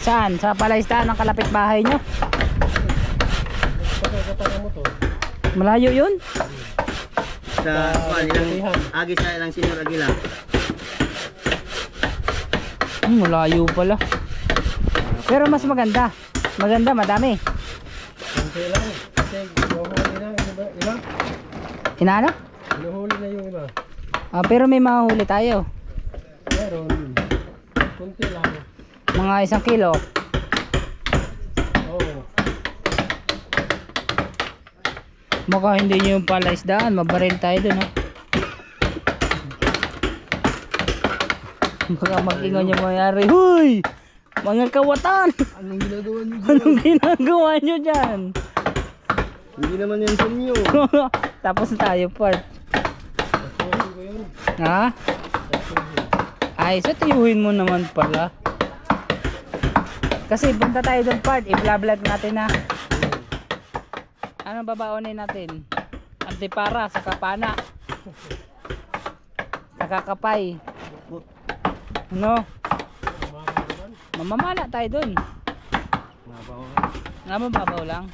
Saan? Sa palaistaan ng kalapit bahay nyo? Malayo yun? Sa ilang agi sa ilang Senior Aguila. Malayo pala. Pero mas maganda. Maganda, madami. Kunti lang. Kasi hinuhuli na yung iba. Inaano? Hinuhuli na yung iba. Pero may mahuli tayo. Meron. Kunti lang. Mga 1 kilo. Oo. Baka hindi nyo yung palaisdaan. Mabaril tayo dun, no? Baka mag-ingon yung mayari. Huy! Mga kawatan! Anong ginagawa niyo? Anong ginagawa nyo dyan? Hindi naman yan sa inyo. Tapos na tayo, Part. Nasuhin ko yun. Ha? Ay, so tiyuhin mo naman pala. Kasi punta tayo doon, Part. I-vlog natin na. Ano babaonin natin? Antipara, saka pana. Saka kapay. Ano? Mamamala tayo doon. Mababaw lang.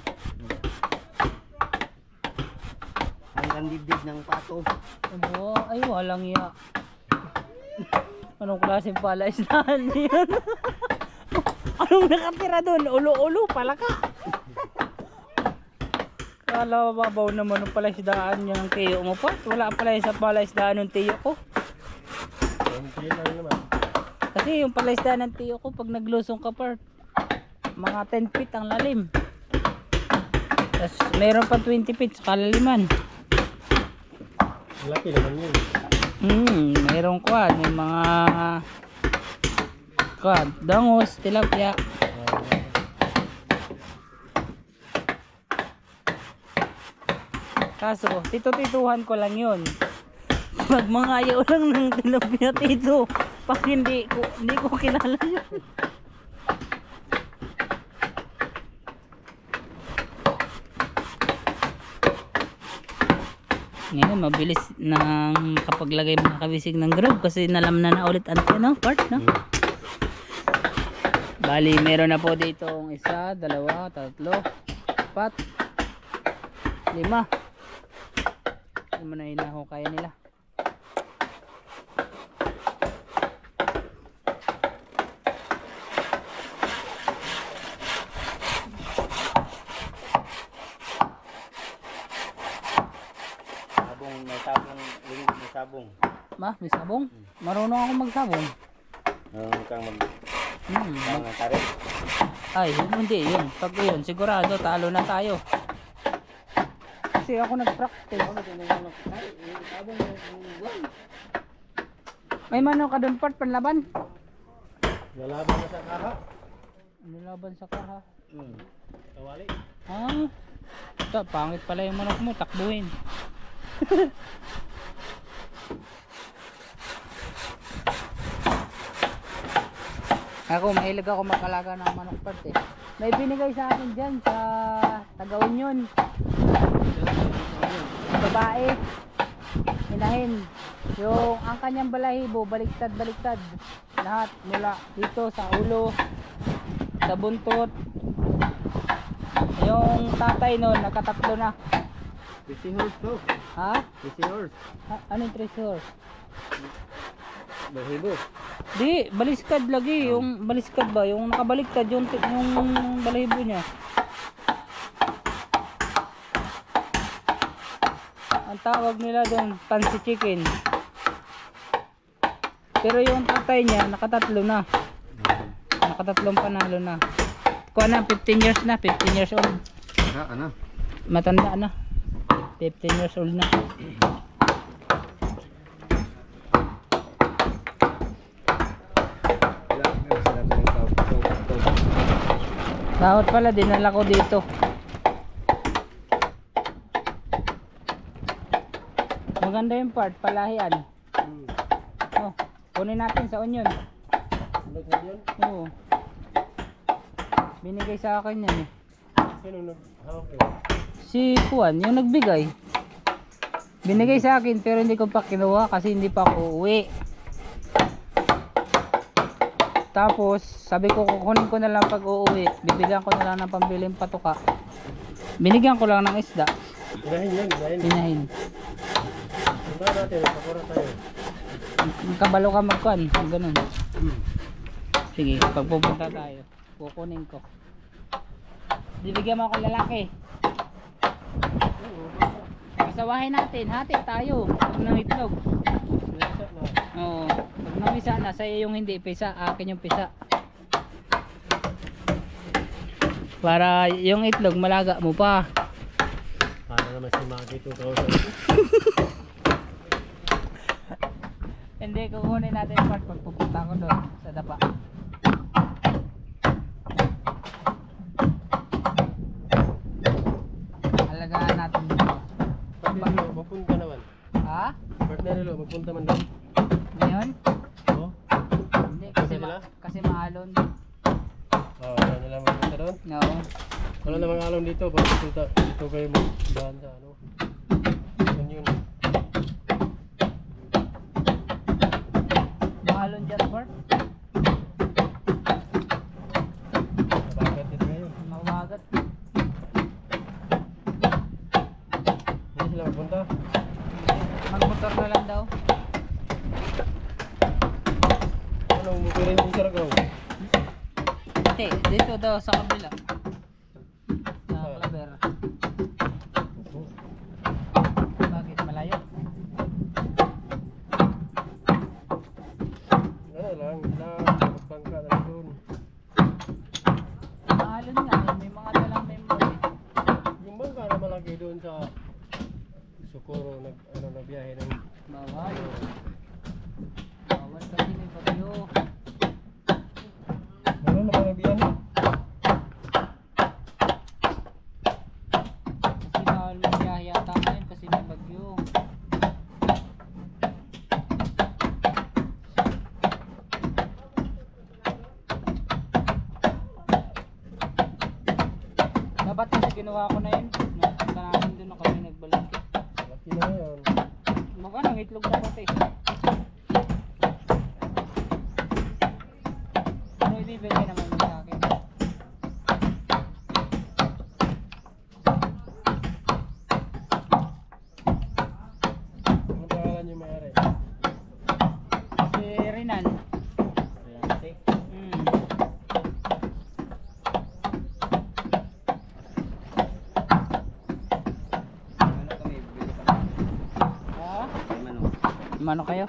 Ang dibdib ng pato. Ay, walang iya. Anong klaseng palaisdaan yan? Anong nakatira doon? Ulo-ulo, palaka. Kala mababaw naman ng palaisdaan yung tiyo mo, pa. Wala pala sa palaisdaan ng tiyo ko. Kunti lang naman. Kasi yung palaisdaan ng tiyo ko, pag naglusong ka, Part, mga 10 feet ang lalim. Tapos meron pa 20 feet sa kalaliman. Laki naman yun. Mayroong quad, may mga quad, dangos, tilapia. Kaso, tito-tituhan ko lang yun. Pag mga ayaw lang ng tilapia, tito, pag hindi ko kilala yun. Ngayon mabilis nang kapaglagay mga kabisig ng grab kasi nalamnan na ulit ang no? Part, no? Bali meron na po dito 1, 2, 3, 4, 5 na hinaho kaya nila. May sabong. May sabong? Marunong ako magsabong. Kang Tarik. Ay, hindi yun. Pag yun, sigurado talo na tayo. Kasi kasi ako nag-practice. May manok ka doon part panlaban. Lalaban na sa kaha. Nilaban sa kaha. Kawali. Ah. Ito, pangit pala yung manok mo, takbuhin. Ako, mahilig ako makalaga ng manok part eh. May binigay sa akin dyan sa Taga-Union. Babae. Inahin. Yung ang kanyang balahibo, baliktad-baliktad. Lahat mula dito sa ulo, sa buntot. Yung tatay nun, nakatatlo na. 50 horse to. Ha? 50 horse. Ano yung treasure? Bahibo. Di, baliskad lagi. Yung baliskad ba? Yung nakabaliktad, yung balahibo niya. Ang tawag nila doon, fancy chicken. Pero yung tatay niya, nakatatlo na. Nakatatlong panalo na. Kuha na, 15 years na, 15 years old. Ano? Matanda na. 15 years old na. Sahot pala, dinala ko dito. Maganda yung part, palahian. Oh, kunin natin sa onion. Oo. Binigay sa akin yan eh. Sino naghawak yun? Si Juan, yung nagbigay. Binigay sa akin pero hindi ko pa kinuha kasi hindi pa ako uuwi. Tapos sabi ko kukunin ko na lang pag uuwi. Bibigyan ko na lang ng pambiling patuka. Binigyan ko lang ng isda. Inahin yan, inahin. Pinahin. Punta natin, pakura tayo. Kabalo ka magkuhan. Ganun. Sige, pag pupunta tayo, kukunin ko. Bibigyan mo ako lalaki. Pasawahin natin, hati tayo. Pag nangitlog. Oo. Pag namisa na, sa'yo yung hindi pisa, akin yung pisa. Para yung itlog malaga mo pa. Para naman si Maki 2,000. Hindi, kukunin natin yung part pag pupunta ko doon sa dapa. Alagaan natin dito. Partner nilo, magpunta naman. Ha? Partner nilo, magpunta man doon. Ngayon? Oo. Hindi, kasi, Sila? kasi maalon. Oo, wala nila magpunta doon. No. Wala namang alon dito, bakit dito kayo magdahan sa ano? Yun. Maalon dyan, Bart? Nabagat dito kayo. Mawagat. Hindi sila magpunta. Magmotor na lang daw. Anong mukirin yung saragaw? Hindi, dito daw sa kabila. Sa Claver. Bakit malayo? Ano lang, magbangka na doon. Maalon nga, eh. May mga dalang memory. Yung bangka na malaki doon sa Socorro, nagbiyahe ng Bawal. Bawal kasi may bagyo. ano naman nagbiyahe? Kasi bawal magbiyahe yata ngayon kasi may bagyo. Dapat kasi ginawa ko na yun. Napunta namin doon na kami nagbalik. Laki na ngayon. Mukha nang itlog na pati. Ano ibibigay naman mo sa akin? Ano pangalan yung mayari? Si Renan. Reality. Ano kami, bibili kami. Ha? May manok. Mano kayo?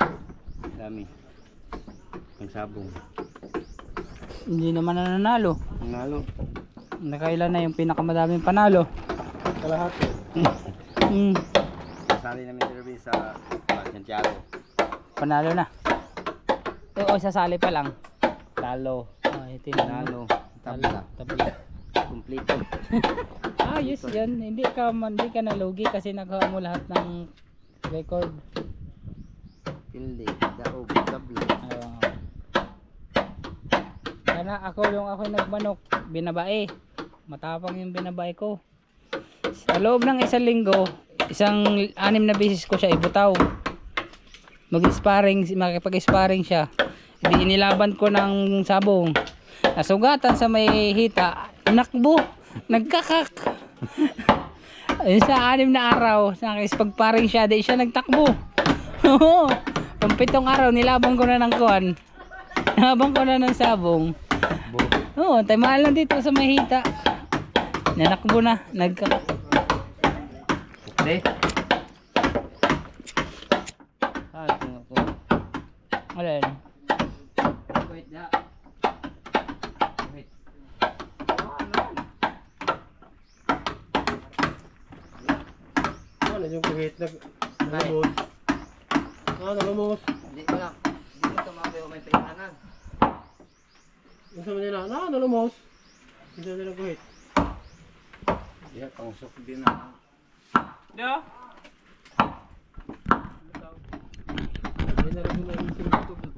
Dami. Pang sabong. Hindi naman nanalo. Nalo. Nakailan na yung pinakamadaming panalo. Kalahati. Sali namin interview sa Santiago. Panalo na. Oo, sasali pa lang. Talo. Ay, tinalo. Tabla. Tabla. Kompleto. Ayos yan. Hindi ka nalugi kasi nagawa mo lahat ng record. Pildi, daog, tabla. Sana ako yung nagmanok, binabae. Matapang yung binabae ko. Sa loob ng isang linggo, 6 na beses ko siya ibutaw. Makipag-sparring siya. Hindi inilaban ko ng sabong. Nasugatan sa may hita, nakbo, nagkakak. Ayun sa 6 na araw, nakipag-sparring siya, di siya nagtakbo. Oo. Pang 7 araw, nilaban ko na ng kuwan. Nilaban ko na ng sabong. Oo, mahal lang dito sa may hita. Nanakbo na, nagkakak. Okay. Alin? Wait na. Wait. Ano yung kuhit nalumos? Nalumos. Hindi ko lang. Hindi ko tumabi o may pinaanan. Yung sa Manila, nalumos. Hindi nila kuhit. Yeah, pangsok din na. Hindi na rin yung